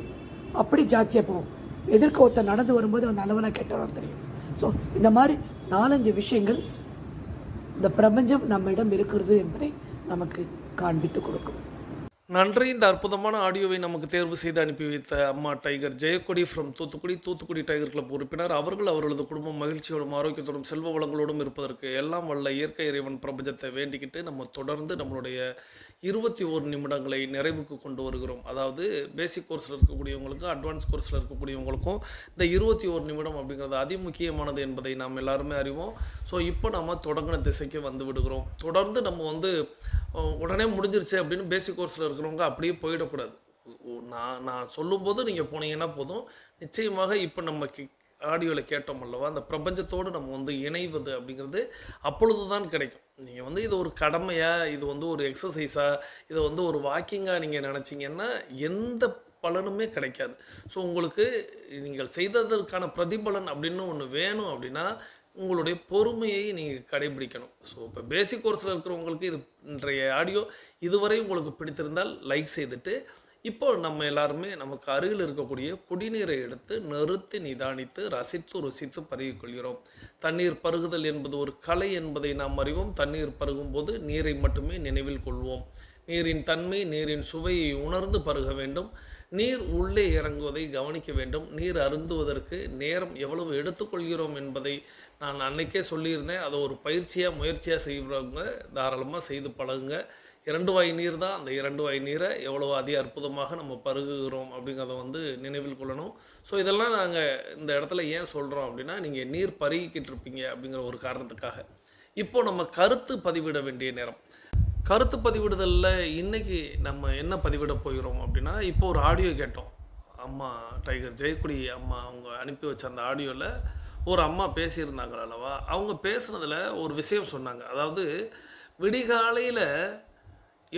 அப்படி ஜாஸ்தியா போகும். எதிர்க்க ஒருத்தர் நடந்து வரும்போது அந்த அளவனா கெட்டவன் தெரியும். ஸோ இந்த மாதிரி 4-5 விஷயங்கள் இந்த பிரபஞ்சம் நம்மிடம் இருக்கிறது என்பதை நமக்கு காண்பித்து கொடுக்கும்.
நன்றி. இந்த அற்புதமான ஆடியோவை நமக்கு தேர்வு செய்து அனுப்பி வைத்த அம்மா tiger Jayakodi from Thoothukudi tiger club உறுப்பினர் அவர்கள் அவர்களது குடும்பம் மகிழ்ச்சியோடும் ஆரோக்கியத்தோடும் செல்வ வளங்களோடும் இருப்பதற்கு எல்லாம் வல்ல இயற்கை இறைவன் பிரபஞ்சத்தை வேண்டிக்கிட்டு நம்ம தொடர்ந்து நம்மளுடைய 21 நிமிடங்களை நிறைவுக்கு கொண்டு வருகிறோம். அதாவது பேசிக் கோர்ஸில் இருக்கக்கூடியவங்களுக்கும் அட்வான்ஸ் கோர்ஸில் இருக்கக்கூடியவங்களுக்கும் இந்த 21 நிமிடம் அப்படிங்கிறது அதிமுக்கியமானது என்பதை நாம் எல்லாருமே அறிவோம். ஸோ இப்போ நம்ம தொடங்கின திசைக்கு வந்து விடுகிறோம். தொடர்ந்து நம்ம உடனே முடிஞ்சிருச்சு அப்படின்னு பேசிக் கோர்ஸில் இருக்கிறவங்க அப்படியே போயிடக்கூடாது. நான் சொல்லும்போது நீங்கள் போனீங்கன்னா போதும். நிச்சயமாக இப்போ நம்ம ஆடியோவில் கேட்டோம் அல்லவா, அந்த பிரபஞ்சத்தோடு நம்ம இணைவது அப்படிங்கிறது அப்பொழுது தான் கிடைக்கும். நீங்கள் இது ஒரு கடமையாக, இது ஒரு எக்ஸசைஸாக, இதை ஒரு வாக்கிங்காக நீங்கள் நினச்சிங்கன்னா எந்த பலனுமே கிடைக்காது. ஸோ உங்களுக்கு நீங்கள் செய்ததற்கான பிரதிபலன் அப்படின்னு ஒன்று வேணும் அப்படின்னா உங்களுடைய பொறுமையை நீங்கள் கடைபிடிக்கணும். ஸோ இப்போ பேசிக் கோர்ஸில் இருக்கிறவங்களுக்கு இன்றைய ஆடியோ இதுவரை உங்களுக்கு பிடித்திருந்தால் லைக் செய்துட்டு, இப்போ நம்ம எல்லாருமே நமக்கு அருகில் இருக்கக்கூடிய குடிநீரை எடுத்து நிறுத்தி நிதானித்து ரசித்து ருசித்து பருகிக்கொள்கிறோம். தண்ணீர் பருகுதல் என்பது ஒரு கலை என்பதை நாம் அறிவோம். தண்ணீர் பருகும் போது நீரை மட்டுமே நினைவில் கொள்வோம். நீரின் தன்மை, நீரின் சுவையை உணர்ந்து பருக வேண்டும். நீர் உள்ளே இறங்குவதை கவனிக்க வேண்டும். நீர் அருந்துவதற்கு நேரம் எவ்வளவு எடுத்துக்கொள்கிறோம் என்பதை நான் அன்னைக்கே சொல்லியிருந்தேன். அதை ஒரு பயிற்சியாக முயற்சியாக செய்கிறவங்க தாராளமாக செய்து பழகுங்க. 2 வாய் நீர் தான். அந்த 2 வாய் நீரை எவ்வளோ அற்புதமாக நம்ம பருகுகிறோம் அப்படிங்கிறத நினைவில் கொள்ளணும். ஸோ இதெல்லாம் நாங்கள் இந்த இடத்துல ஏன் சொல்கிறோம் அப்படின்னா, நீங்கள் நீர் பருகிக்கிட்டு இருப்பீங்க அப்படிங்கிற ஒரு காரணத்துக்காக. இப்போது நம்ம கருத்து பதிவிட வேண்டிய நேரம். கருத்து பதிவிடுதலில் இன்றைக்கி நம்ம என்ன பதிவிட போகிறோம் அப்படின்னா, இப்போ ஒரு ஆடியோ கேட்டோம். அம்மா டைகர் ஜெயக்கொடி அம்மா அவங்க அனுப்பி வச்ச அந்த ஆடியோவில் ஒரு அம்மா பேசியிருந்தாங்க அல்லவா. அவங்க பேசுனதில் ஒரு விஷயம் சொன்னாங்க. அதாவது விடிகாலையில்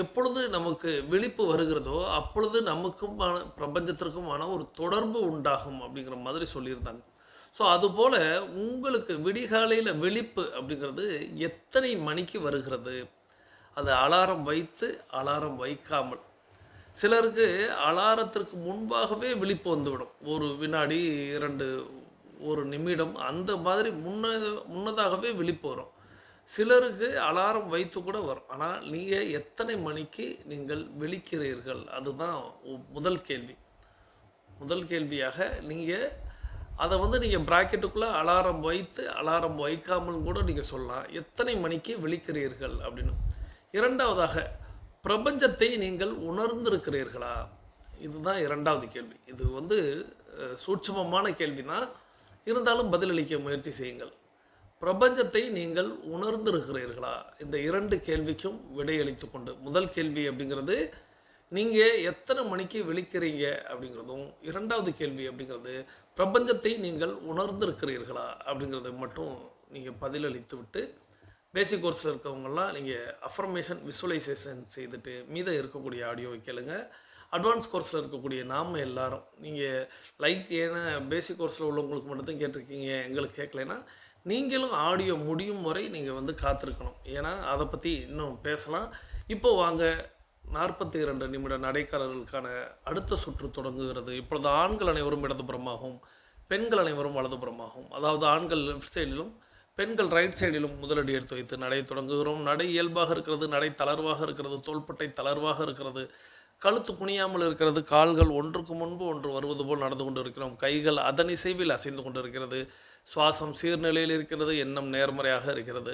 எப்பொழுது நமக்கு விழிப்பு வருகிறதோ அப்பொழுது நமக்கும் பிரபஞ்சத்திற்குமான ஒரு தொடர்பு உண்டாகும் அப்படிங்கிற மாதிரி சொல்லியிருந்தாங்க. ஸோ அதுபோல் உங்களுக்கு விடிகாலையில் விழிப்பு அப்படிங்கிறது எத்தனை மணிக்கு வருகிறது, அது அலாரம் வைத்து அலாரம் வைக்காமல். சிலருக்கு அலாரத்திற்கு முன்பாகவே விழிப்பு வந்துவிடும், ஒரு வினாடி 2 1 நிமிடம் அந்த மாதிரி முன்னதாகவே விழிப்பு வரும். சிலருக்கு அலாரம் வைத்து கூட வரும். ஆனால் நீங்கள் எத்தனை மணிக்கு நீங்கள் விழிக்கிறீர்கள், அதுதான் முதல் கேள்வி. முதல் கேள்வியாக நீங்கள் அதை வந்து நீங்கள் ப்ராக்கெட்டுக்குள்ளே அலாரம் வைத்து அலாரம் வைக்காமல் கூட நீங்கள் சொல்லலாம், எத்தனை மணிக்கு விழிக்கிறீர்கள் அப்படின்னு. இரண்டாவதாக, பிரபஞ்சத்தை நீங்கள் உணர்ந்திருக்கிறீர்களா, இதுதான் இரண்டாவது கேள்வி. இது வந்து சூட்சமமான கேள்வி தான், இருந்தாலும் பதிலளிக்க முயற்சி செய்யுங்கள். பிரபஞ்சத்தை நீங்கள் உணர்ந்திருக்கிறீர்களா, இந்த 2 கேள்விக்கும் விடையளித்து கொண்டு, முதல் கேள்வி அப்படிங்கிறது நீங்கள் எத்தனை மணிக்கு விழிக்கிறீங்க அப்படிங்கிறதும், இரண்டாவது கேள்வி அப்படிங்கிறது பிரபஞ்சத்தை நீங்கள் உணர்ந்திருக்கிறீர்களா அப்படிங்கிறத மட்டும் நீங்கள் பதிலளித்து விட்டு, பேசிக் கோர்ஸில் இருக்கவங்கெல்லாம் நீங்கள் அஃபர்மேஷன் விசுவலைசேஷன் செய்துட்டு மீதம் இருக்கக்கூடிய ஆடியோவை கேளுங்க. அட்வான்ஸ் கோர்ஸில் இருக்கக்கூடிய நாம் எல்லாரும் நீங்கள் ஏன்னா பேசிக் கோர்ஸில் உள்ளவங்களுக்கு மட்டும்தான் கேட்டிருக்கீங்க, எங்களுக்கு கேட்கலைன்னா நீங்களும் ஆடியோ முடியும் வரை நீங்கள் வந்து காத்திருக்கணும். ஏன்னா அதை பற்றி இன்னும் பேசலாம். இப்போ வாங்க, 42 நிமிட நடைக்காரர்களுக்கான அடுத்த சுற்று தொடங்குகிறது. இப்பொழுது ஆண்கள் அனைவரும் இடதுபுறமாகவும் பெண்கள் அனைவரும் வலதுபுறமாகவும், அதாவது ஆண்கள் லெஃப்ட் சைடிலும் பெண்கள் ரைட் சைடிலும் முதலடி எடுத்து வைத்து நடை தொடங்குகிறோம். நடை இயல்பாக இருக்கிறது, நடை தளர்வாக இருக்கிறது, தோள்பட்டை தளர்வாக இருக்கிறது, கழுத்து குனியாமல் இருக்கிறது, கால்கள் ஒன்றுக்கு முன்பு ஒன்று வருவது போல் நடந்து கொண்டு இருக்கிறோம், கைகள் அதன் இசைவில் அசைந்து கொண்டு இருக்கிறது, சுவாசம் சீர்நிலையில் இருக்கிறது, எண்ணம் நேர்மறையாக இருக்கிறது,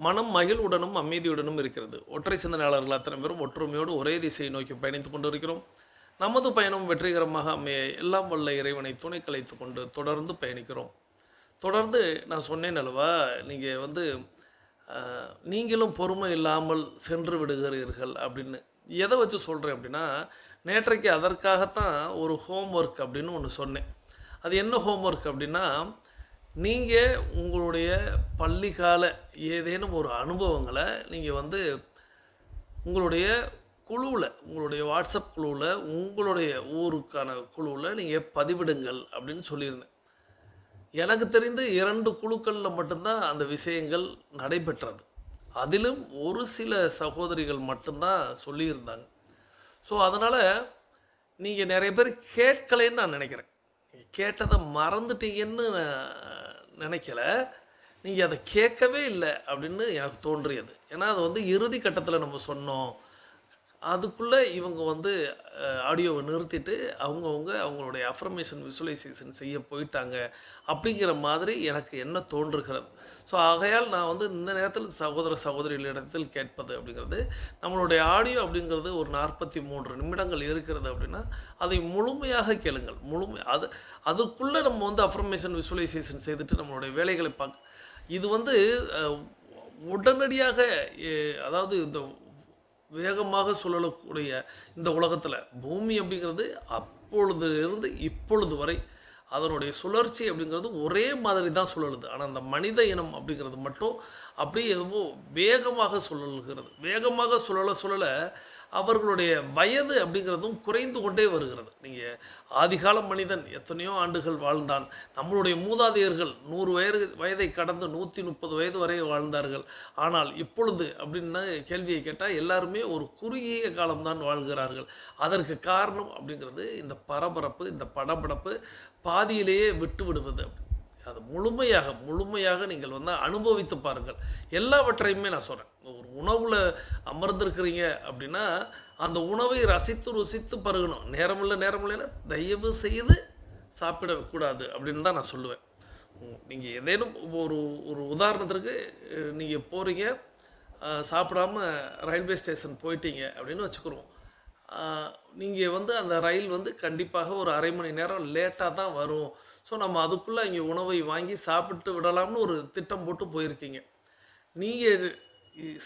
மனம் மகிழ்வுடனும் அமைதியுடனும் இருக்கிறது. ஒற்றை சிந்தனையாளர்கள் அத்தனை பேரும் ஒற்றுமையோடு ஒரே திசையை நோக்கி பயணித்து கொண்டு இருக்கிறோம். நமது பயணம் வெற்றிகரமாக அமைய எல்லாம் வல்ல இறைவனை துணை கலைத்து கொண்டு தொடர்ந்து பயணிக்கிறோம். தொடர்ந்து நான் சொன்னேன் அல்லவா, நீங்கள் வந்து நீங்களும் பொறுமை இல்லாமல் சென்று விடுகிறீர்கள் அப்படின்னு. எதை வச்சு சொல்கிறேன் அப்படின்னா, நேற்றைக்கு அதற்காகத்தான் ஒரு ஹோம்ஒர்க் அப்படின்னு ஒன்று சொன்னேன். அது என்ன ஹோம்ஒர்க் அப்படின்னா, நீங்கள் உங்களுடைய பள்ளிக்கால ஏதேனும் ஒரு அனுபவங்களை நீங்கள் வந்து உங்களுடைய குழுவில், உங்களுடைய வாட்ஸ்அப் குழுவில், உங்களுடைய ஊருக்கான குழுவில் நீங்கள் பதிவிடுங்கள் அப்படின்னு சொல்லியிருந்தேன். எனக்கு தெரிந்து 2 குழுக்களில் மட்டும்தான் அந்த விஷயங்கள் நடைபெற்றது. அதிலும் ஒரு சில சகோதரிகள் மட்டும்தான் சொல்லியிருந்தாங்க. ஸோ அதனால் நீங்கள் நிறைய பேர் கேட்கலைன்னு நான் நினைக்கிறேன். நீங்கள் கேட்டதை மறந்துட்டீங்கன்னு நினைக்கல, நீங்கள் அதை கேட்கவே இல்லை அப்படின்னு எனக்கு தோன்றியது. ஏன்னா அது வந்து இறுதி கட்டத்தில் நம்ம சொன்னோம், அதுக்குள்ளே இவங்க வந்து ஆடியோவை நிறுத்திட்டு அவங்களுடைய அஃபர்மேஷன் விசுவலைசேஷன் செய்ய போயிட்டாங்க அப்படிங்கிற மாதிரி எனக்கு என்ன தோன்றுகிறது. ஸோ ஆகையால் நான் வந்து இந்த நேரத்தில் சகோதர சகோதரிகளிடத்தில் கேட்பது அப்படிங்கிறது, நம்மளுடைய ஆடியோ அப்படிங்கிறது ஒரு 43 நிமிடங்கள் இருக்கிறது அப்படின்னா அதை முழுமையாக கேளுங்கள். அதுக்குள்ளே நம்ம வந்து அஃபர்மேஷன் விசுவலைசேஷன் செய்துட்டு நம்மளுடைய வேலைகளை இது வந்து உடனடியாக, அதாவது இந்த வேகமாக சுழலக்கூடிய இந்த உலகத்தில் பூமி அப்படிங்கிறது அப்பொழுது இருந்து இப்பொழுது வரை அதனுடைய சுழற்சி அப்படிங்கிறது ஒரே மாதிரி தான் சுழலுது. ஆனால் அந்த மனித இனம் அப்படிங்கிறது மட்டும் அப்படியே எதுவோ வேகமாக சுழல்கிறது. வேகமாக சுழல அவர்களுடைய வயது அப்படிங்கிறதும் குறைந்து கொண்டே வருகிறது. நீங்கள் ஆதிகால மனிதன் எத்தனையோ ஆண்டுகள் வாழ்ந்தான். நம்மளுடைய மூதாதையர்கள் 100 வயதை கடந்து 130 வயது வரை வாழ்ந்தார்கள். ஆனால் இப்பொழுது அப்படின்னு கேள்வியை கேட்டால் எல்லாருமே ஒரு குறுகிய காலம்தான் வாழ்கிறார்கள். அதற்கு காரணம் அப்படிங்கிறது இந்த பரபரப்பு, இந்த படபடப்பு, பாதியிலேயே விட்டு விடுவது. அதை முழுமையாக நீங்கள் வந்து அனுபவித்து பாருங்கள். எல்லாவற்றையுமே நான் சொல்கிறேன். ஒரு உணவில் அமர்ந்திருக்கிறீங்க அப்படின்னா அந்த உணவை ரசித்து ருசித்து பருகணும். நேரமில்லை தயவு செய்து சாப்பிடக்கூடாது அப்படின்னு தான் நான் சொல்லுவேன். நீங்கள் ஏதேனும் ஒரு உதாரணத்திற்கு நீங்கள் போகிறீங்க, சாப்பிடாம ரயில்வே ஸ்டேஷன் போயிட்டீங்க அப்படின்னு வச்சுக்கிறோம். நீங்கள் வந்து அந்த ரயில் வந்து கண்டிப்பாக ஒரு அரை மணி நேரம் லேட்டாக தான் வரும். ஸோ நம்ம அதுக்குள்ளே இங்கே உணவை வாங்கி சாப்பிட்டு விடலாம்னு ஒரு திட்டம் போட்டு போயிருக்கீங்க. நீங்கள்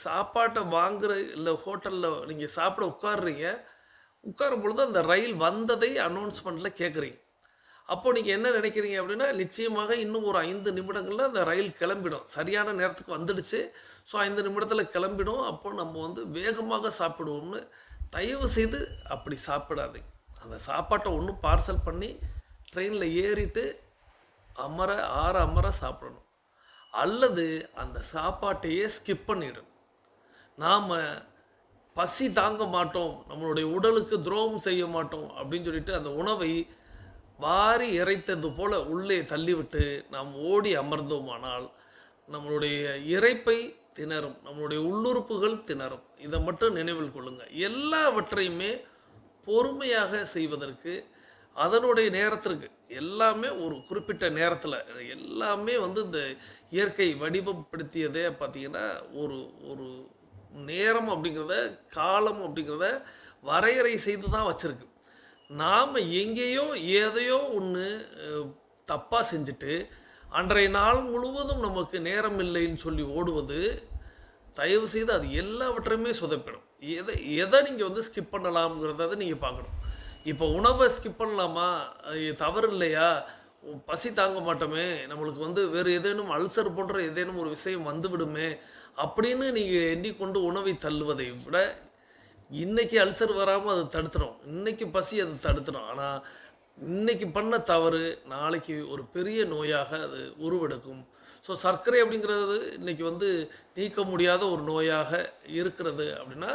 சாப்பாட்டை வாங்குகிற இல்லை ஹோட்டலில் நீங்கள் சாப்பிட உட்காரும் பொழுது அந்த ரயில் வந்ததை அனௌன்ஸ்மெண்ட்டில் கேட்குறீங்க. அப்போது நீங்கள் என்ன நினைக்கிறீங்க அப்படின்னா, நிச்சயமாக இன்னும் ஒரு 5 நிமிடங்களில் அந்த ரயில் கிளம்பிடும், சரியான நேரத்துக்கு வந்துடுச்சு, ஸோ 5 நிமிடத்தில் கிளம்பிடும், அப்போ நம்ம வந்து வேகமாக சாப்பிடுவோம்னு. தயவு செய்து அப்படி சாப்பிடாதீங்க. அந்த சாப்பாட்டை ஒன்றும் பார்சல் பண்ணி ட்ரெயினில் ஏறிட்டு ஆற அமர சாப்பிடணும். அல்லது அந்த சாப்பாட்டையே ஸ்கிப் பண்ணிடணும். நாம் பசி தாங்க மாட்டோம், நம்மளுடைய உடலுக்கு துரோகம் செய்ய மாட்டோம் அப்படின்னு சொல்லிட்டு அந்த உணவை வாரி இறைத்தது போல உள்ளே தள்ளிவிட்டு நாம் ஓடி அமர்ந்தோமானால் நம்மளுடைய இரைப்பை திணறும், நம்மளுடைய உள்ளுறுப்புகள் திணறும். இதை மட்டும் நினைவில் கொள்ளுங்கள். எல்லாவற்றையுமே பொறுமையாக செய்வதற்கு அதனுடைய நேரத்திற்கு எல்லாமே ஒரு குறிப்பிட்ட நேரத்தில் எல்லாமே இந்த இயற்கை வடிவப்படுத்தியதே பார்த்திங்கன்னா ஒரு ஒரு நேரம் அப்படிங்கிறத காலம் அப்படிங்கிறத வரையறை செய்து தான் வச்சுருக்கு. நாம் எங்கேயோ எதையோ ஒன்று தப்பாக செஞ்சுட்டு அன்றைய நாள் முழுவதும் நமக்கு நேரம் இல்லைன்னு சொல்லி ஓடுவது தயவு செய்து அது எல்லாவற்றையுமே சொதப்பிடும். எதை நீங்கள் ஸ்கிப் பண்ணலாம்ங்கிறத நீங்கள் பார்க்கணும். இப்போ உணவை ஸ்கிப் பண்ணலாமா, தவறு இல்லையா, பசி தாங்க மாட்டோமே, நம்மளுக்கு வேறு ஏதேனும் அல்சர் போன்ற ஏதேனும் ஒரு விஷயம் வந்துவிடுமே அப்படின்னு நீங்கள் எண்ணிக்கொண்டு உணவை தள்ளுவதை விட இன்றைக்கி அல்சர் வராமல் அது தடுத்துடும், இன்றைக்கி பசி அது தடுத்துடும். ஆனால் இன்றைக்கி பண்ண தவறு நாளைக்கு ஒரு பெரிய நோயாக அது உருவெடுக்கும். ஸோ சர்க்கரை அப்படிங்கிறது இன்றைக்கி நீக்க முடியாத ஒரு நோயாக இருக்கிறது அப்படின்னா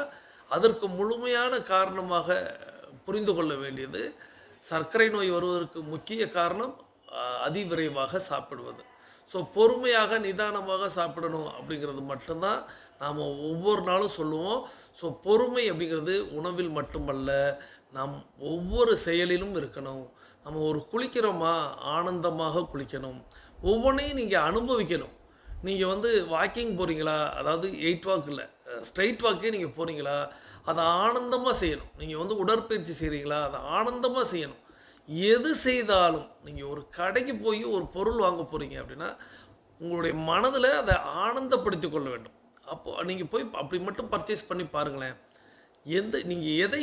அதற்கு முழுமையான காரணமாக புரிந்து கொள்ள வேண்டியது சர்க்கரை நோய் வருவதற்கு முக்கிய காரணம் அதிவிரைவாக சாப்பிடுவது. ஸோ பொறுமையாக நிதானமாக சாப்பிடணும் அப்படிங்கிறது மட்டும்தான் நாம் ஒவ்வொரு நாளும் சொல்லுவோம். ஸோ பொறுமை அப்படிங்கிறது உணவில் மட்டுமல்ல, நாம் ஒவ்வொரு செயலிலும் இருக்கணும். நம்ம ஒரு குளிக்கிறோமா ஆனந்தமாக குளிக்கணும், ஒவ்வொன்றையும் நீங்கள் அனுபவிக்கணும். நீங்கள் வாக்கிங் போகிறீங்களா, அதாவது 8 வாக் இல்லை, ஸ்ட்ரைட் வாக்கே நீங்கள் போகிறீங்களா, அதை ஆனந்தமாக செய்யணும். நீங்கள் உடற்பயிற்சி செய்கிறீங்களா, அதை ஆனந்தமாக செய்யணும். எது செய்தாலும் நீங்கள் ஒரு கடைக்கு போய் ஒரு பொருள் வாங்க போகிறீங்க அப்படின்னா உங்களுடைய மனதில் அதை ஆனந்தப்படுத்தி கொள்ள வேண்டும். அப்போது நீங்கள் போய் அப்படி மட்டும் பர்ச்சேஸ் பண்ணி பாருங்களேன். நீங்கள் எதை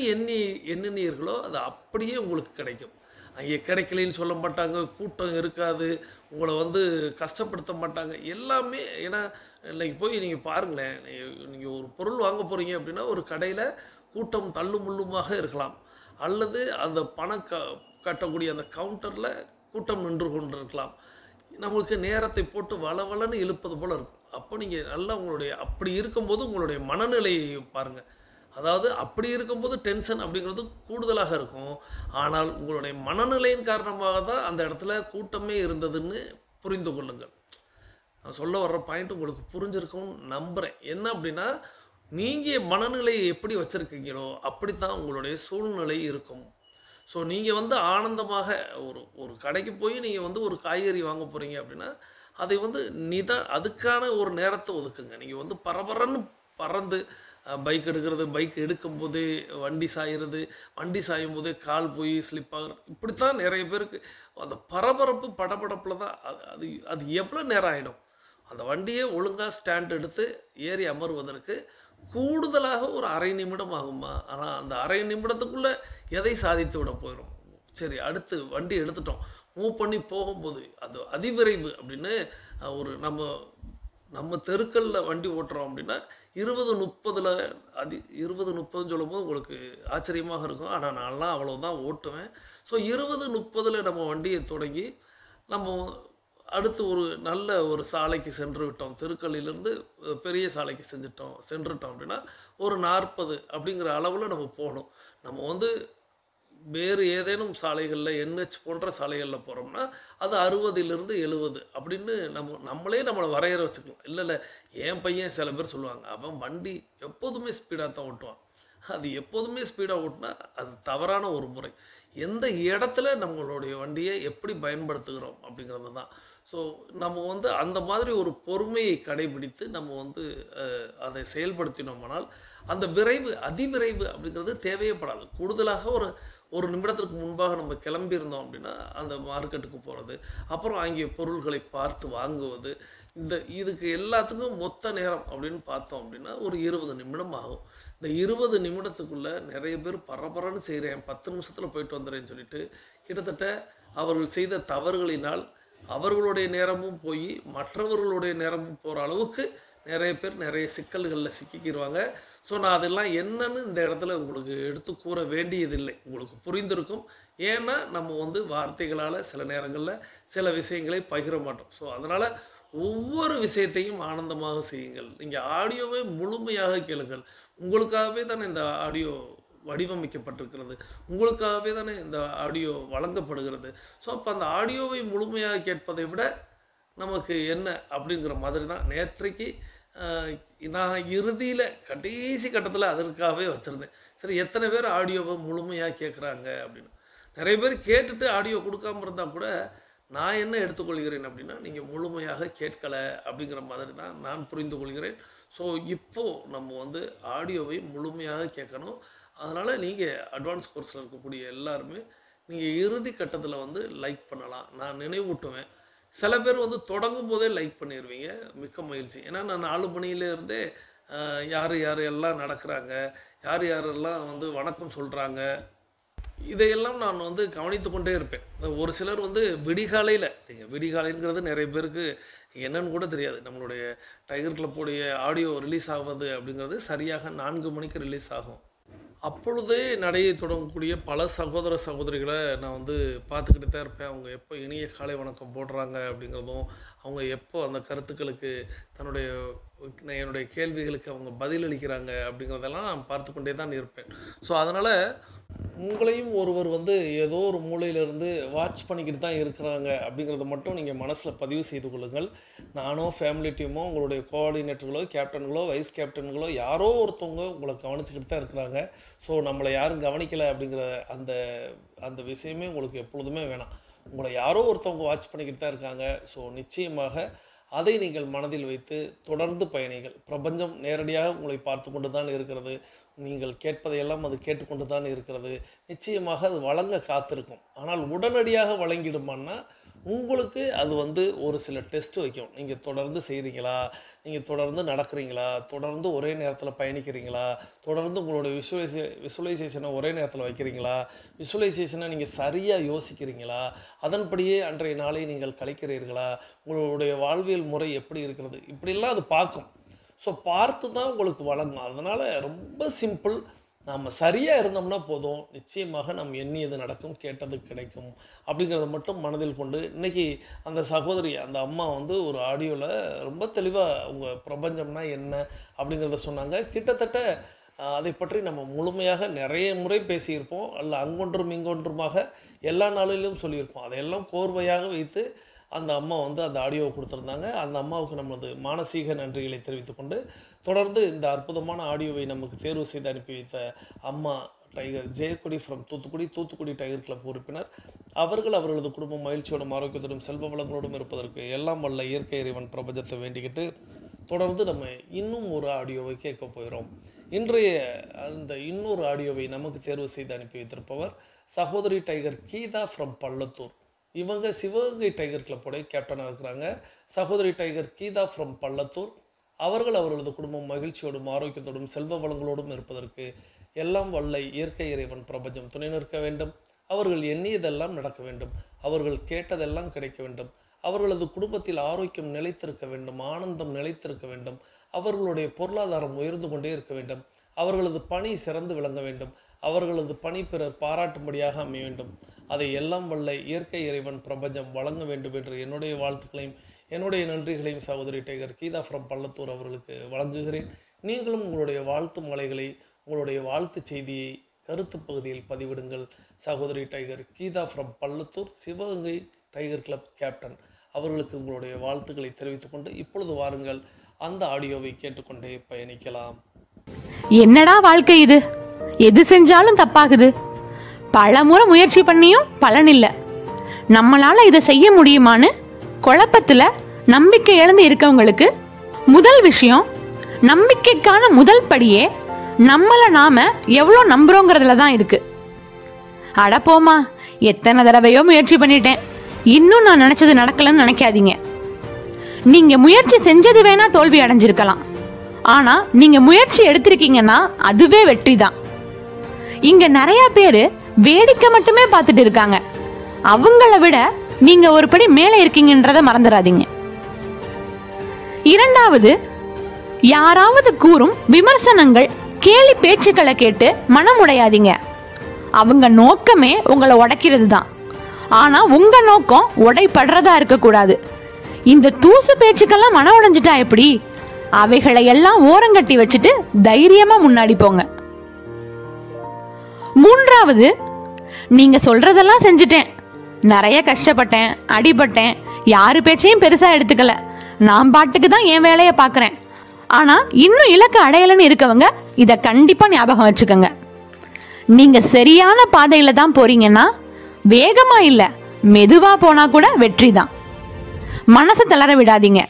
எண்ணினீர்களோ அது அப்படியே உங்களுக்கு கிடைக்கும். அங்கே கிடைக்கலன்னு சொல்ல மாட்டாங்க, கூட்டம் இருக்காது, உங்களை கஷ்டப்படுத்த மாட்டாங்க, எல்லாமே. ஏன்னா இன்றைக்கி போய் நீங்கள் பாருங்களேன், நீங்கள் ஒரு பொருள் வாங்க போகிறீங்க அப்படின்னா ஒரு கடையில் கூட்டம் தள்ளு முள்ளுமாக இருக்கலாம், அல்லது அந்த பணம் கட்டக்கூடிய அந்த கவுண்டரில் கூட்டம் நின்று கொண்டு இருக்கலாம். நம்மளுக்கு நேரத்தை போட்டு வளவலன்னு இழுப்பது போல் இருக்கும். அப்போ நீங்கள் நல்லா அப்படி இருக்கும்போது உங்களுடைய மனநிலையை பாருங்கள். அதாவது அப்படி இருக்கும்போது டென்ஷன் அப்படிங்கிறது கூடுதலாக இருக்கும். ஆனால் உங்களுடைய மனநிலையின் காரணமாக தான் அந்த இடத்துல கூட்டமே இருந்ததுன்னு புரிந்து கொள்ளுங்கள். நான் சொல்ல வர்ற பாயிண்ட் உங்களுக்கு புரிஞ்சிருக்கும்னு நம்புகிறேன். என்ன அப்படின்னா, நீங்கள் மனநிலையை எப்படி வச்சுருக்கீங்களோ அப்படி தான் உங்களுடைய சூழ்நிலை இருக்கும். ஸோ நீங்கள் ஆனந்தமாக ஒரு கடைக்கு போய் நீங்கள் ஒரு காய்கறி வாங்க போகிறீங்க அப்படின்னா அதை அதுக்கான ஒரு நேரத்தை ஒதுக்குங்க. நீங்கள் பரபரன்னு பறந்து பைக் எடுக்கிறது, பைக் எடுக்கும்போதே வண்டி சாயிறது, வண்டி சாயும் போதே கால் போய் ஸ்லிப் ஆகுறது, இப்படித்தான் நிறைய பேருக்கு அந்த பரபரப்பு படபடப்பில் தான் அது எவ்வளோ நேரம் ஆகிடும். அந்த வண்டியை ஒழுங்காக ஸ்டாண்ட் எடுத்து ஏறி அமர்வதற்கு கூடுதலாக ஒரு அரை நிமிடம் ஆகுமா? ஆனால் அந்த அரை நிமிடத்துக்குள்ளே எதை சாதித்து விட போயிடும். சரி, அடுத்து வண்டி எடுத்துட்டோம், மூவ் பண்ணி போகும்போது அது அதிவிரைவு அப்படின்னு ஒரு நம்ம தெருக்களில் வண்டி ஓட்டுறோம் அப்படின்னா 20-30 20-30 சொல்லும்போது உங்களுக்கு ஆச்சரியமாக இருக்கும். ஆனால் நான்லாம் அவ்வளோதான் ஓட்டுவேன். ஸோ 20-30 நம்ம வண்டியை தொடங்கி நம்ம அடுத்து ஒரு நல்ல ஒரு சாலைக்கு சென்று விட்டோம், தெருக்களிலிருந்து பெரிய சாலைக்கு சென்றுட்டோம் அப்படின்னா ஒரு 40 அப்படிங்கிற அளவில் நம்ம போகணும். நம்ம வேறு ஏதேனும் சாலைகளில் NH போன்ற சாலைகளில் போகிறோம்னா அது 60லிருந்து 70 அப்படின்னு நம்மளே நம்மளை வரையறை வச்சுக்கலாம். இல்லை என் பையன் சில பேர் சொல்லுவாங்க, அவன் வண்டி எப்போதுமே ஸ்பீடாக தான் ஓட்டுவான். அது எப்போதுமே ஸ்பீடாக ஓட்டினா அது தவறான ஒரு முறை. எந்த இடத்துல நம்மளுடைய வண்டியை எப்படி பயன்படுத்துகிறோம் அப்படிங்கிறது தான். ஸோ நம்ம அந்த மாதிரி ஒரு பொறுமையை கடைபிடித்து நம்ம அதை செயல்படுத்தினோம்னால் அந்த அதிவிரைவு அப்படிங்கிறது தேவையப்படாது. கூடுதலாக ஒரு நிமிடத்திற்கு முன்பாக நம்ம கிளம்பியிருந்தோம் அப்படின்னா அந்த மார்க்கெட்டுக்கு போகிறது, அப்புறம் அங்கே பொருள்களை பார்த்து வாங்குவது, இதுக்கு எல்லாத்துக்கும் மொத்த நேரம் அப்படின்னு பார்த்தோம் அப்படின்னா ஒரு 20 நிமிடம் ஆகும். இந்த 20 நிமிடத்துக்குள்ளே நிறைய பேர் பரபரன்னு செய்கிறேன், 10 நிமிஷத்தில் போயிட்டு வந்துடுறேன்னு சொல்லிட்டு கிட்டத்தட்ட அவர்கள் செய்த தவறுகளினால் அவர்களுடைய நேரமும் போய் மற்றவர்களுடைய நேரமும் போகிற அளவுக்கு நிறைய பேர் நிறைய சிக்கல்களில் சிக்கிக்கிடுவாங்க. ஸோ நான் அதெல்லாம் என்னன்னு இந்த இடத்துல உங்களுக்கு எடுத்து கூற வேண்டியதில்லை, உங்களுக்கு புரிந்திருக்கும். ஏன்னா நம்ம வந்து வார்த்தைகளால் சில நேரங்களில் சில விஷயங்களை பகிர மாட்டோம். ஸோ அதனால் ஒவ்வொரு விஷயத்தையும் ஆனந்தமாக செய்யுங்கள். நீங்கள் ஆடியோவை முழுமையாக கேளுங்கள். உங்களுக்காகவே தானே இந்த ஆடியோ வடிவமைக்கப்பட்டிருக்கிறது, உங்களுக்காகவே தானே இந்த ஆடியோ வழங்கப்படுகிறது. ஸோ அப்போ அந்த ஆடியோவை முழுமையாக கேட்பதை விட நமக்கு என்ன அப்படிங்கிற மாதிரி தான் நேற்றைக்கு நான் இறுதியில் கடைசி கட்டத்தில் அதற்காகவே வச்சுருந்தேன். சரி, எத்தனை பேர் ஆடியோவை முழுமையாக கேட்குறாங்க அப்படின்னு. நிறைய பேர் கேட்டுட்டு ஆடியோ கொடுக்காமல் இருந்தால் கூட நான் என்ன எடுத்துக்கொள்கிறேன் அப்படின்னா, நீங்கள் முழுமையாக கேட்கலை அப்படிங்கிற மாதிரி தான் நான் புரிந்து கொள்கிறேன். ஸோ இப்போது நம்ம வந்து ஆடியோவை முழுமையாக கேட்கணும். அதனால் நீங்கள் அட்வான்ஸ் கோர்ஸில் இருக்கக்கூடிய எல்லாருமே நீங்கள் இறுதி கட்டத்தில் வந்து லைக் பண்ணலாம். நான் நினைவூட்டுவேன். சில பேர் வந்து தொடங்கும் போதே லைக் பண்ணிடுவீங்க, மிக்க மகிழ்ச்சி. ஏன்னா நான் 4 மணியிலேருந்தே யார் யார் எல்லாம் நடக்கிறாங்க, யார் யாரெல்லாம் வந்து வணக்கம் சொல்கிறாங்க, இதையெல்லாம் நான் வந்து கவனித்து கொண்டே இருப்பேன். ஒரு சிலர் வந்து விடிகாலையில், விடிகாலைங்கிறது நிறைய பேருக்கு என்னன்னு கூட தெரியாது. நம்மளுடைய டைகர் கிளப்புடைய ஆடியோ ரிலீஸ் ஆகுது அப்படிங்கிறது சரியாக 4 மணிக்கு ரிலீஸ் ஆகும். அப்பொழுதே நடையை தொடங்கக்கூடிய பல சகோதர சகோதரிகளை நான் வந்து பார்த்துக்கிட்டு தான் இருப்பேன். அவங்க எப்போ இனிய காலை வணக்கம் போடுறாங்க அப்படிங்கிறதும், அவங்க எப்போ அந்த கருத்துக்களுக்கு என்னுடைய கேள்விகளுக்கு அவங்க பதிலளிக்கிறாங்க அப்படிங்கிறதெல்லாம் நான் பார்த்து கொண்டே தான் இருப்பேன். ஸோ அதனால் உங்களையும் ஒருவர் வந்து ஏதோ ஒரு மூலையிலிருந்து வாட்ச் பண்ணிக்கிட்டு தான் இருக்கிறாங்க அப்படிங்கிறத மட்டும் நீங்கள் மனசில் பதிவு செய்து கொள்ளுங்கள். நானோ ஃபேமிலி டீமோ உங்களுடைய கோஆர்டினேட்டர்களோ கேப்டன்களோ வைஸ் கேப்டன்களோ யாரோ ஒருத்தவங்க உங்களை கவனிச்சுக்கிட்டு தான் இருக்கிறாங்க. ஸோ நம்மளை யாரும் கவனிக்கலை அப்படிங்கிற அந்த விஷயமே உங்களுக்கு எப்பொழுதுமே வேணாம். உங்களை யாரோ ஒருத்தவங்க வாட்ச் பண்ணிக்கிட்டு தான் இருக்காங்க. ஸோ நிச்சயமாக அதை நீங்கள் மனதில் வைத்து தொடர்ந்து பயணிகள். பிரபஞ்சம் நேரடியாக உங்களை பார்த்து கொண்டு தான் இருக்கிறது. நீங்கள் கேட்பதையெல்லாம் அது கேட்டுக்கொண்டு தான் இருக்கிறது. நிச்சயமாக அது வழங்க காத்திருக்கும். ஆனால் உடனடியாக வழங்கிடுமான்னா உங்களுக்கு அது வந்து ஒரு சில டெஸ்ட் வைக்கும். நீங்கள் தொடர்ந்து செய்கிறீங்களா, நீங்கள் தொடர்ந்து நடக்கிறீங்களா, தொடர்ந்து ஒரே நேரத்தில் பயணிக்கிறீங்களா, தொடர்ந்து உங்களுடைய விசுவலைசேஷனை ஒரே நேரத்தில் வைக்கிறீங்களா, விசுவலைசேஷனை நீங்கள் சரியாக யோசிக்கிறீங்களா, அதன்படியே அன்றைய நாளை நீங்கள் கழிக்கிறீர்களா, உங்களுடைய வாழ்வியல் முறை எப்படி இருக்கிறது, இப்படிலாம் அது பார்க்கும். ஸோ பார்த்து தான் உங்களுக்கு வழங்கும். அதனால் ரொம்ப சிம்பிள். நாம் சரியாக இருந்தோம்னா போதும், நிச்சயமாக நம்ம எண்ணியது நடக்கும், கேட்டது கிடைக்கும் அப்படிங்கிறத மட்டும் மனதில் கொண்டு இன்றைக்கி அந்த சகோதரி, அந்த அம்மா வந்து ஒரு ஆடியோவில் ரொம்ப தெளிவாக அவங்க பிரபஞ்சம்னா என்ன அப்படிங்கிறத சொன்னாங்க. கிட்டத்தட்ட அதை பற்றி நம்ம முழுமையாக நிறைய முறை பேசியிருப்போம். அல்ல அங்கொன்றும் இங்கொன்றுமாக எல்லா நாளிலும் சொல்லியிருப்போம். அதையெல்லாம் கோர்வையாக வைத்து அந்த அம்மா வந்து அந்த ஆடியோவை கொடுத்துருந்தாங்க. அந்த அம்மாவுக்கு நமது மானசீக நன்றிகளை தெரிவித்துக்கொண்டு தொடர்ந்து இந்த அற்புதமான ஆடியோவை நமக்கு தேர்வு செய்து அனுப்பி வைத்த அம்மா tiger Jayakodi from Thoothukudi tiger club உறுப்பினர் அவர்களது குடும்பம் மகிழ்ச்சியோடும் ஆரோக்கியத்தோடும் செல்வ வளங்களோடும் இருப்பதற்கு எல்லாம் வல்ல இயற்கை இறைவன் பிரபஞ்சத்தை வேண்டிக்கிட்டு தொடர்ந்து நம்ம இன்னும் ஒரு ஆடியோவை கேட்க போகிறோம். இன்றைய அந்த இன்னொரு ஆடியோவை நமக்கு தேர்வு செய்து அனுப்பி வைத்திருப்பவர் சகோதரி டைகர் கீதா ஃப்ரம் பள்ளத்தூர். இவங்க சிவகங்கை டைகர் கிளப்போடைய கேப்டனாக இருக்கிறாங்க. சகோதரி டைகர் கீதா ஃப்ரம் பள்ளத்தூர் அவர்களது குடும்பம் மகிழ்ச்சியோடும் ஆரோக்கியத்தோடும் செல்வ வளங்களோடும் இருப்பதற்கு எல்லாம் வல்ல இயற்கை இறைவன் பிரபஞ்சம் துணை நிற்க வேண்டும். அவர்கள் எண்ணியதெல்லாம் நடக்க வேண்டும். அவர்கள் கேட்டதெல்லாம் கிடைக்க வேண்டும். அவர்களது குடும்பத்தில் ஆரோக்கியம் நிலைத்திருக்க வேண்டும், ஆனந்தம் நிலைத்திருக்க வேண்டும். அவர்களுடைய பொருளாதாரம் உயர்ந்து கொண்டே இருக்க வேண்டும். அவர்களது பணி சிறந்து விளங்க வேண்டும். அவர்களது பணி பிறர் பாராட்டும்படியாக அமைய வேண்டும். அதை எல்லாம் வல்ல இயற்கை இறைவன் பிரபஞ்சம் வழங்க வேண்டும் என்று என்னுடைய வாழ்த்துக்களையும் என்னுடைய நன்றிகளையும் சகோதரி டைகர் கீதா ஃப்ரம் பள்ளத்தூர் அவர்களுக்கு வழங்குகிறேன். நீங்களும் உங்களுடைய வாழ்த்து மலைகளை, உங்களுடைய வாழ்த்து செய்தியை கருத்து பகுதியில் பதிவிடுங்கள். சகோதரி tiger Geetha from Pallathur Sivaganga tiger club captain அவர்களுக்கு உங்களுடைய வாழ்த்துக்களை தெரிவித்துக்கொண்டு இப்பொழுது வாருங்கள் அந்த ஆடியோவை கேட்டுக்கொண்டே பயணிக்கலாம்.
என்னடா வாழ்க்கை இது, எது செஞ்சாலும் தப்பாகுது, பல முறை முயற்சி பண்ணியும் பலன் இல்லை, நம்மளால இதை செய்ய முடியுமான்னு குழப்பத்துல நம்பிக்கை இழந்து இருக்கவங்களுக்கு முதல் விஷயம், நம்பிக்கைக்கான முதல் படியே நம்மள நாம எவ்வளோ நம்புறோங்கிறதுல தான் இருக்கு. அடப்போமா, எத்தனை தடவையோ முயற்சி பண்ணிட்டேன், இன்னும் நான் நினைச்சது நடக்கலன்னு நினைக்காதீங்க. நீங்க முயற்சி செஞ்சது வேணா தோல்வி அடைஞ்சிருக்கலாம், ஆனா நீங்க முயற்சி எடுத்திருக்கீங்கன்னா அதுவே வெற்றி தான். இங்க நிறைய பேரு வேடிக்கை மட்டுமே பார்த்துட்டு இருக்காங்க. அவங்கள விட நீங்க ஒரு படி மேல இருக்கீங்கன்றத மறந்துடாதீங்க. இரண்டாவது, யாராவது கூறும் விமர்சனங்கள் கேலி பேச்சுக்களை கேட்டு மனம் உடையாதீங்க. அவங்க நோக்கமே உங்களை உடைக்கிறது தான். ஆனா உங்க நோக்கம் உடைப்படுறதா இருக்க கூடாது. இந்த தூசு பேச்சுக்கெல்லாம் மனம் உடைஞ்சிட்டா எப்படி? அவைகளை எல்லாம் ஓரங்கட்டி வச்சுட்டு தைரியமா முன்னாடி போங்க. மூன்றாவது, நீங்க சொல்றதெல்லாம் செஞ்சுட்டேன், நிறைய கஷ்டப்பட்டேன், அடிபட்டேன், யாரு பேச்சையும் பெருசா எடுத்துக்கல, நான் பாட்டுக்கு தான் என் வேலையை பாக்குறேன், ஆனா இன்னும் இலக்கு அடையலன்னு இருக்கவங்க இத கண்டிப்பா ஞாபகம் வச்சுக்கோங்க. நீங்க சரியான பாதையில தான் போறீங்கன்னா வேகமா இல்ல, மெதுவா போனா கூட வெற்றி தான். மனசை தளர விடாதீங்க,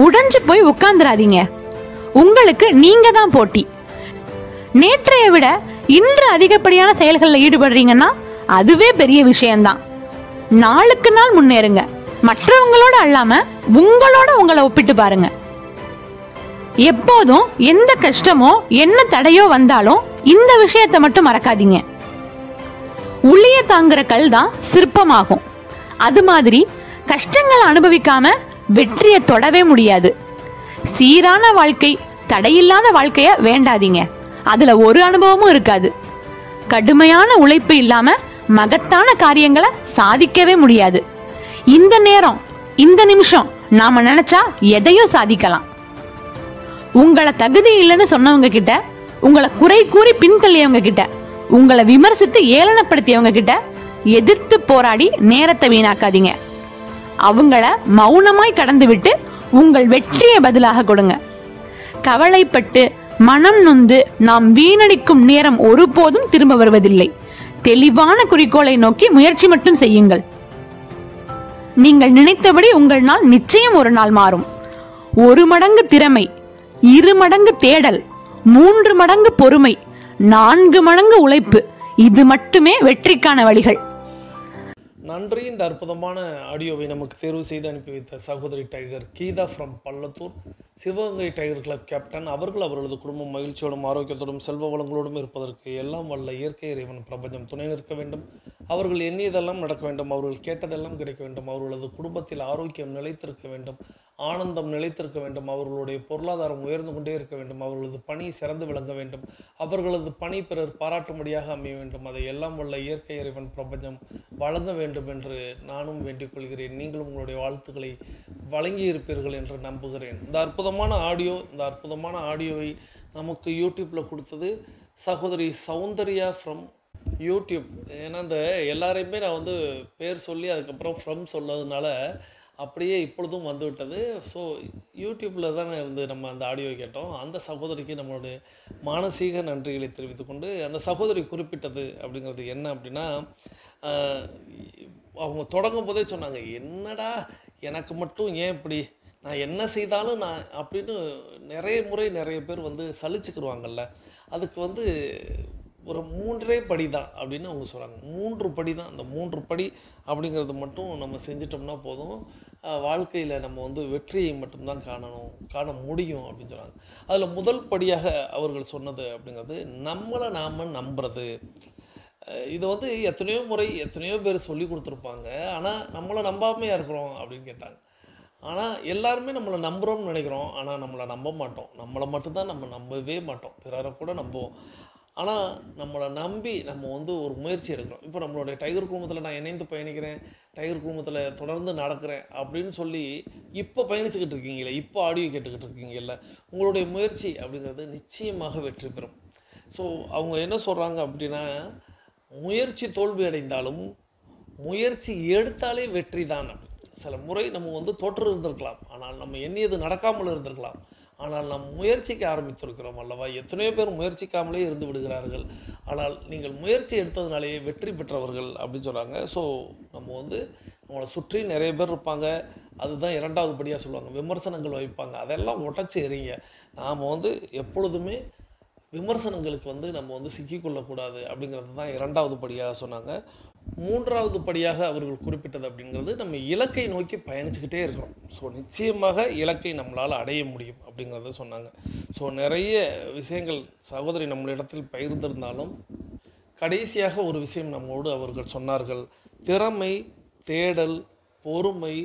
உடைஞ்சு போய் உட்கார்ந்துராதீங்க. உங்களுக்கு நீங்க தான் போட்டி. நேற்றைய விட இன்று அதிகப்படியான செயல்களில் ஈடுபடுறீங்கன்னா அதுவே பெரிய விஷயம்தான். நாளுக்கு நாள் முன்னேறுங்க. மற்றவங்களோட அல்லாம உங்களோட உங்களை ஒப்பிட்டு பாருங்க. எப்போதும் எந்த கஷ்டமோ என்ன தடையோ வந்தாலும் இந்த விஷயத்தை மட்டும் மறக்காதீங்க. உளிய தாங்குற கல் தான் சிற்பமாகும். அது மாதிரி கஷ்டங்களை அனுபவிக்காம வெற்றியை தொடவே முடியாது. சீரான வாழ்க்கை, தடையில்லாத வாழ்க்கைய வேண்டாதீங்க. அதுல ஒரு அனுபவமும் இருக்காது. கடுமையான உழைப்பு இல்லாம மகத்தான காரியங்களை சாதிக்கவே முடியாது. இந்த நேரம், இந்த நிமிஷம் நாம நினைச்சா எதையும் சாதிக்கலாம். உங்களை தகுதி இல்லைன்னு சொன்னவங்க கிட்ட, உங்களை குறை கூறி பின்தள்ளியவங்க கிட்ட, உங்களை விமர்சித்து ஏளனப்படுத்தியவங்க கிட்ட எதிர்த்து போராடி நேரத்தை வீணாக்காதீங்க. அவங்கள மௌனமாய் கடந்து விட்டு உங்கள் வெற்றியை பதிலாக கொடுங்க. கவலைப்பட்டு மனம் நொந்து நாம் வீணடிக்கும் நேரம் ஒருபோதும் திரும்ப வருவதில்லை. தெளிவான குறிக்கோளை நோக்கி முயற்சி மட்டும் செய்யுங்கள். நீங்கள் நினைத்தபடி உங்கள் நாள் நிச்சயம் ஒரு நாள் மாறும். 1 மடங்கு திறமை, 2 மடங்கு தேடல், 3 மடங்கு பொறுமை, 4 மடங்கு உழைப்பு, இது மட்டுமே வெற்றிக்கான வழிகள்.
நன்றி. இந்த அற்புதமான ஆடியோவை நமக்கு தேர்வு செய்து அனுப்பி வைத்த சகோதரி tiger Geetha from Pallathur, Sivaganga tiger club captain அவர்கள் அவர்களது குடும்பம் மகிழ்ச்சியோடும் ஆரோக்கியத்தோடும் செல்வ வளங்களோடும் இருப்பதற்கு எல்லாம் வல்ல இயற்கை இறைவன் பிரபஞ்சம் துணை நிற்க வேண்டும். அவர்கள் எண்ணியதெல்லாம் நடக்க வேண்டும், அவர்கள் கேட்டதெல்லாம் கிடைக்க வேண்டும், அவர்களது குடும்பத்தில் ஆரோக்கியம் நிலைத்திருக்க வேண்டும், ஆனந்தம் நிலைத்திருக்க வேண்டும், அவர்களுடைய பொருளாதாரம் உயர்ந்து கொண்டே இருக்க வேண்டும், அவர்களது பணி சிறந்து விளங்க வேண்டும், அவர்களது பணி பிறர் பாராட்டும்படியாக அமைய வேண்டும். அதை எல்லாம் வல்ல இயற்கை இறைவன் பிரபஞ்சம் வழங்க வேண்டும் என்று நானும் வேண்டிக் கொள்கிறேன். நீங்களும் உங்களுடைய வாழ்த்துக்களை வழங்கி இருப்பீர்கள் என்று நம்புகிறேன். இந்த அற்புதமான ஆடியோவை நமக்கு யூடியூப்பில் கொடுத்தது சகோதரி சௌந்தர்யா ஃப்ரம் யூடியூப். ஏன்னா இந்த எல்லாரையுமே நான் பேர் சொல்லி அதுக்கப்புறம் ஃப்ரம் சொன்னதுனால அப்படியே இப்பொழுதும் வந்துவிட்டது. ஸோ யூடியூப்பில் தானே நம்ம அந்த ஆடியோ கேட்டோம். அந்த சகோதரிக்கு நம்மளுடைய மானசீக நன்றிகளை தெரிவித்துக்கொண்டு, அந்த சகோதரி குறிப்பிட்டது அப்படிங்கிறது என்ன அப்படின்னா, அவங்க தொடங்கும் போதே சொன்னாங்க, என்னடா எனக்கு மட்டும் ஏன் இப்படி, நான் என்ன செய்தாலும் நான் அப்படின்னு நிறைய பேர் சலிச்சுக்கிடுவாங்கல்ல. அதுக்கு ஒரு 3 படி தான் அப்படின்னு அவங்க சொல்கிறாங்க. 3 படி தான். அந்த 3 படி அப்படிங்கிறது மட்டும் நம்ம செஞ்சிட்டோம்னா போதும், வாழ்க்கையில் நம்ம வெற்றியை மட்டும்தான் காண முடியும் அப்படின்னு சொன்னாங்க. அதில் முதல் படியாக அவர்கள் சொன்னது அப்படிங்கிறது நம்மளை நாம் நம்புறது. இது எத்தனையோ பேர் சொல்லி கொடுத்துருப்பாங்க, ஆனால் நம்மளை நம்பாமையாக இருக்கிறோம் அப்படின்னு கேட்டாங்க. ஆனால் எல்லாருமே நம்மளை நம்புகிறோம்னு நினைக்கிறோம், ஆனால் நம்மளை நம்ப மாட்டோம். நம்மளை மட்டும்தான் நம்ம நம்பவே மாட்டோம், பிறரை கூட நம்புவோம். ஆனால் நம்மளை நம்பி நம்ம ஒரு முயற்சி எடுக்கிறோம். இப்போ நம்மளுடைய டைகர் குழுமத்தில் நான் இணைந்து பயணிக்கிறேன், டைகர் குழுமத்தில் தொடர்ந்து நடக்கிறேன் அப்படின்னு சொல்லி இப்போ பயணிச்சுக்கிட்டு இருக்கீங்களே, இப்போ ஆடியோ கேட்டுக்கிட்டு இருக்கீங்கல்ல, உங்களுடைய முயற்சி அப்படிங்கிறது நிச்சயமாக வெற்றி பெறும். ஸோ அவங்க என்ன சொல்கிறாங்க அப்படின்னா, முயற்சி தோல்வி அடைந்தாலும் முயற்சி எடுத்தாலே வெற்றி தான். சில முறை நம்ம தோற்று இருந்திருக்கலாம், ஆனால் நம்ம எண்ணியது நடக்காமல் இருந்திருக்கலாம், ஆனால் நாம் முயற்சிக்க ஆரம்பித்திருக்கிறோம் அல்லவா. எத்தனையோ பேர் முயற்சிக்காமலே இருந்து விடுகிறார்கள், ஆனால் நீங்கள் முயற்சி எடுத்ததுனாலேயே வெற்றி பெற்றவர்கள் அப்படின்னு சொல்கிறாங்க. ஸோ நம்ம நம்மளை சுற்றி நிறைய பேர் இருப்பாங்க, அதுதான் 2வது படியாக சொல்லுவாங்க, விமர்சனங்கள் வைப்பாங்க, அதெல்லாம் உடச்சி எறிங்க. நாம் எப்பொழுதுமே விமர்சனங்களுக்கு நம்ம சிக்கிக்கொள்ளக்கூடாது அப்படிங்கிறது தான் 2வது படியாக சொன்னாங்க. 3வது படியாக அவர்கள் குறிப்பிட்டது அப்படிங்கிறது, நம்ம இலக்கை நோக்கி பயணிச்சுக்கிட்டே இருக்கிறோம். ஸோ நிச்சயமாக இலக்கை நம்மளால் அடைய முடியும் அப்படிங்கிறத சொன்னாங்க. ஸோ நிறைய விஷயங்கள் சகோதரி நம்மளிடத்தில் பகிர்ந்திருந்தாலும் கடைசியாக ஒரு விஷயம் நம்மோடு அவர்கள் சொன்னார்கள். திறமை, தேடல், பொறுமை,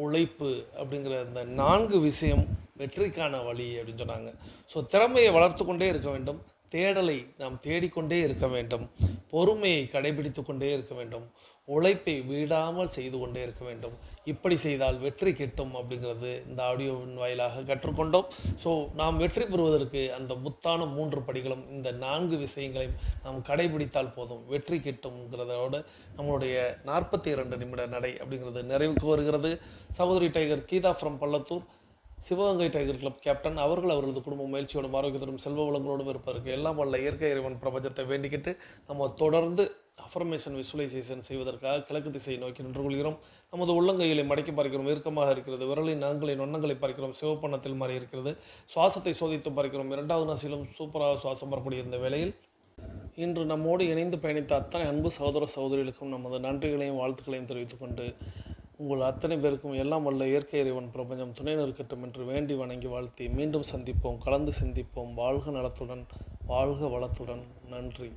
உழைப்பு அப்படிங்கிற இந்த 4 விஷயம் வெற்றிக்கான வழி அப்படின்னு சொன்னாங்க. ஸோ திறமையை வளர்த்து கொண்டே இருக்க வேண்டும், தேடலை நாம் தேடிக்கொண்டே இருக்க வேண்டும். பொறுமையை கடைபிடித்து கொண்டே இருக்க வேண்டும். உழைப்பை விடாமல் செய்து கொண்டே இருக்க வேண்டும். இப்படி செய்தால் வெற்றி கிட்டும் அப்படிங்கிறது இந்த ஆடியோவின் வாயிலாக கற்றுக்கொண்டோம். ஸோ நாம் வெற்றி பெறுவதற்கு அந்த முத்தான 3 படிகளும் இந்த 4 விஷயங்களையும் நாம் கடைபிடித்தால் போதும், வெற்றி கிட்டும்ங்கிறதோட நம்மளுடைய 42 நிமிட நடை அப்படிங்கிறது நிறைவுக்கு வருகிறது. சகோதரி tiger Geetha from Pallathur, Sivaganga tiger club captain அவர்கள் அவரது குடும்ப முயற்சியோடும் ஆரோக்கியத்தோடும் செல்வ வளங்களோடும் இருப்பதற்கு எல்லாம் வல்ல இயற்கை இறைவன் பிரபஞ்சத்தை வேண்டிக்கிட்டு நம்ம தொடர்ந்து அஃபர்மேஷன் விசுவலைசேஷன் செய்வதற்காக கிழக்கு திசையை நோக்கி நின்று கொள்கிறோம். நமது உள்ளங்கைகளை மடக்கி பார்க்கிறோம், இறுக்கமாக இருக்கிறது. விரலின் நான்களை நொன்னங்களை பார்க்கிறோம், சிவப்பண்ணத்தில் மாறி இருக்கிறது. சுவாசத்தை சோதித்து பார்க்கிறோம், 2வது நாசிலும் சூப்பராக சுவாசம் வரக்கூடிய இந்த வேளையில் இன்று நம்மோடு இணைந்து பயணித்த அத்தனை அன்பு சகோதர சகோதரிகளுக்கும் நமது நன்றிகளையும் வாழ்த்துக்களையும் தெரிவித்துக் கொண்டு உங்கள் அத்தனை பேருக்கும் எல்லாம் வல்ல இயற்கை இறைவன் பிரபஞ்சம் துணை நிற்கட்டும் என்று வேண்டி வணங்கி வாழ்த்தி மீண்டும் சந்திப்போம், கலந்து சிந்திப்போம். வாழ்க நலத்துடன், வாழ்க வளத்துடன். நன்றி.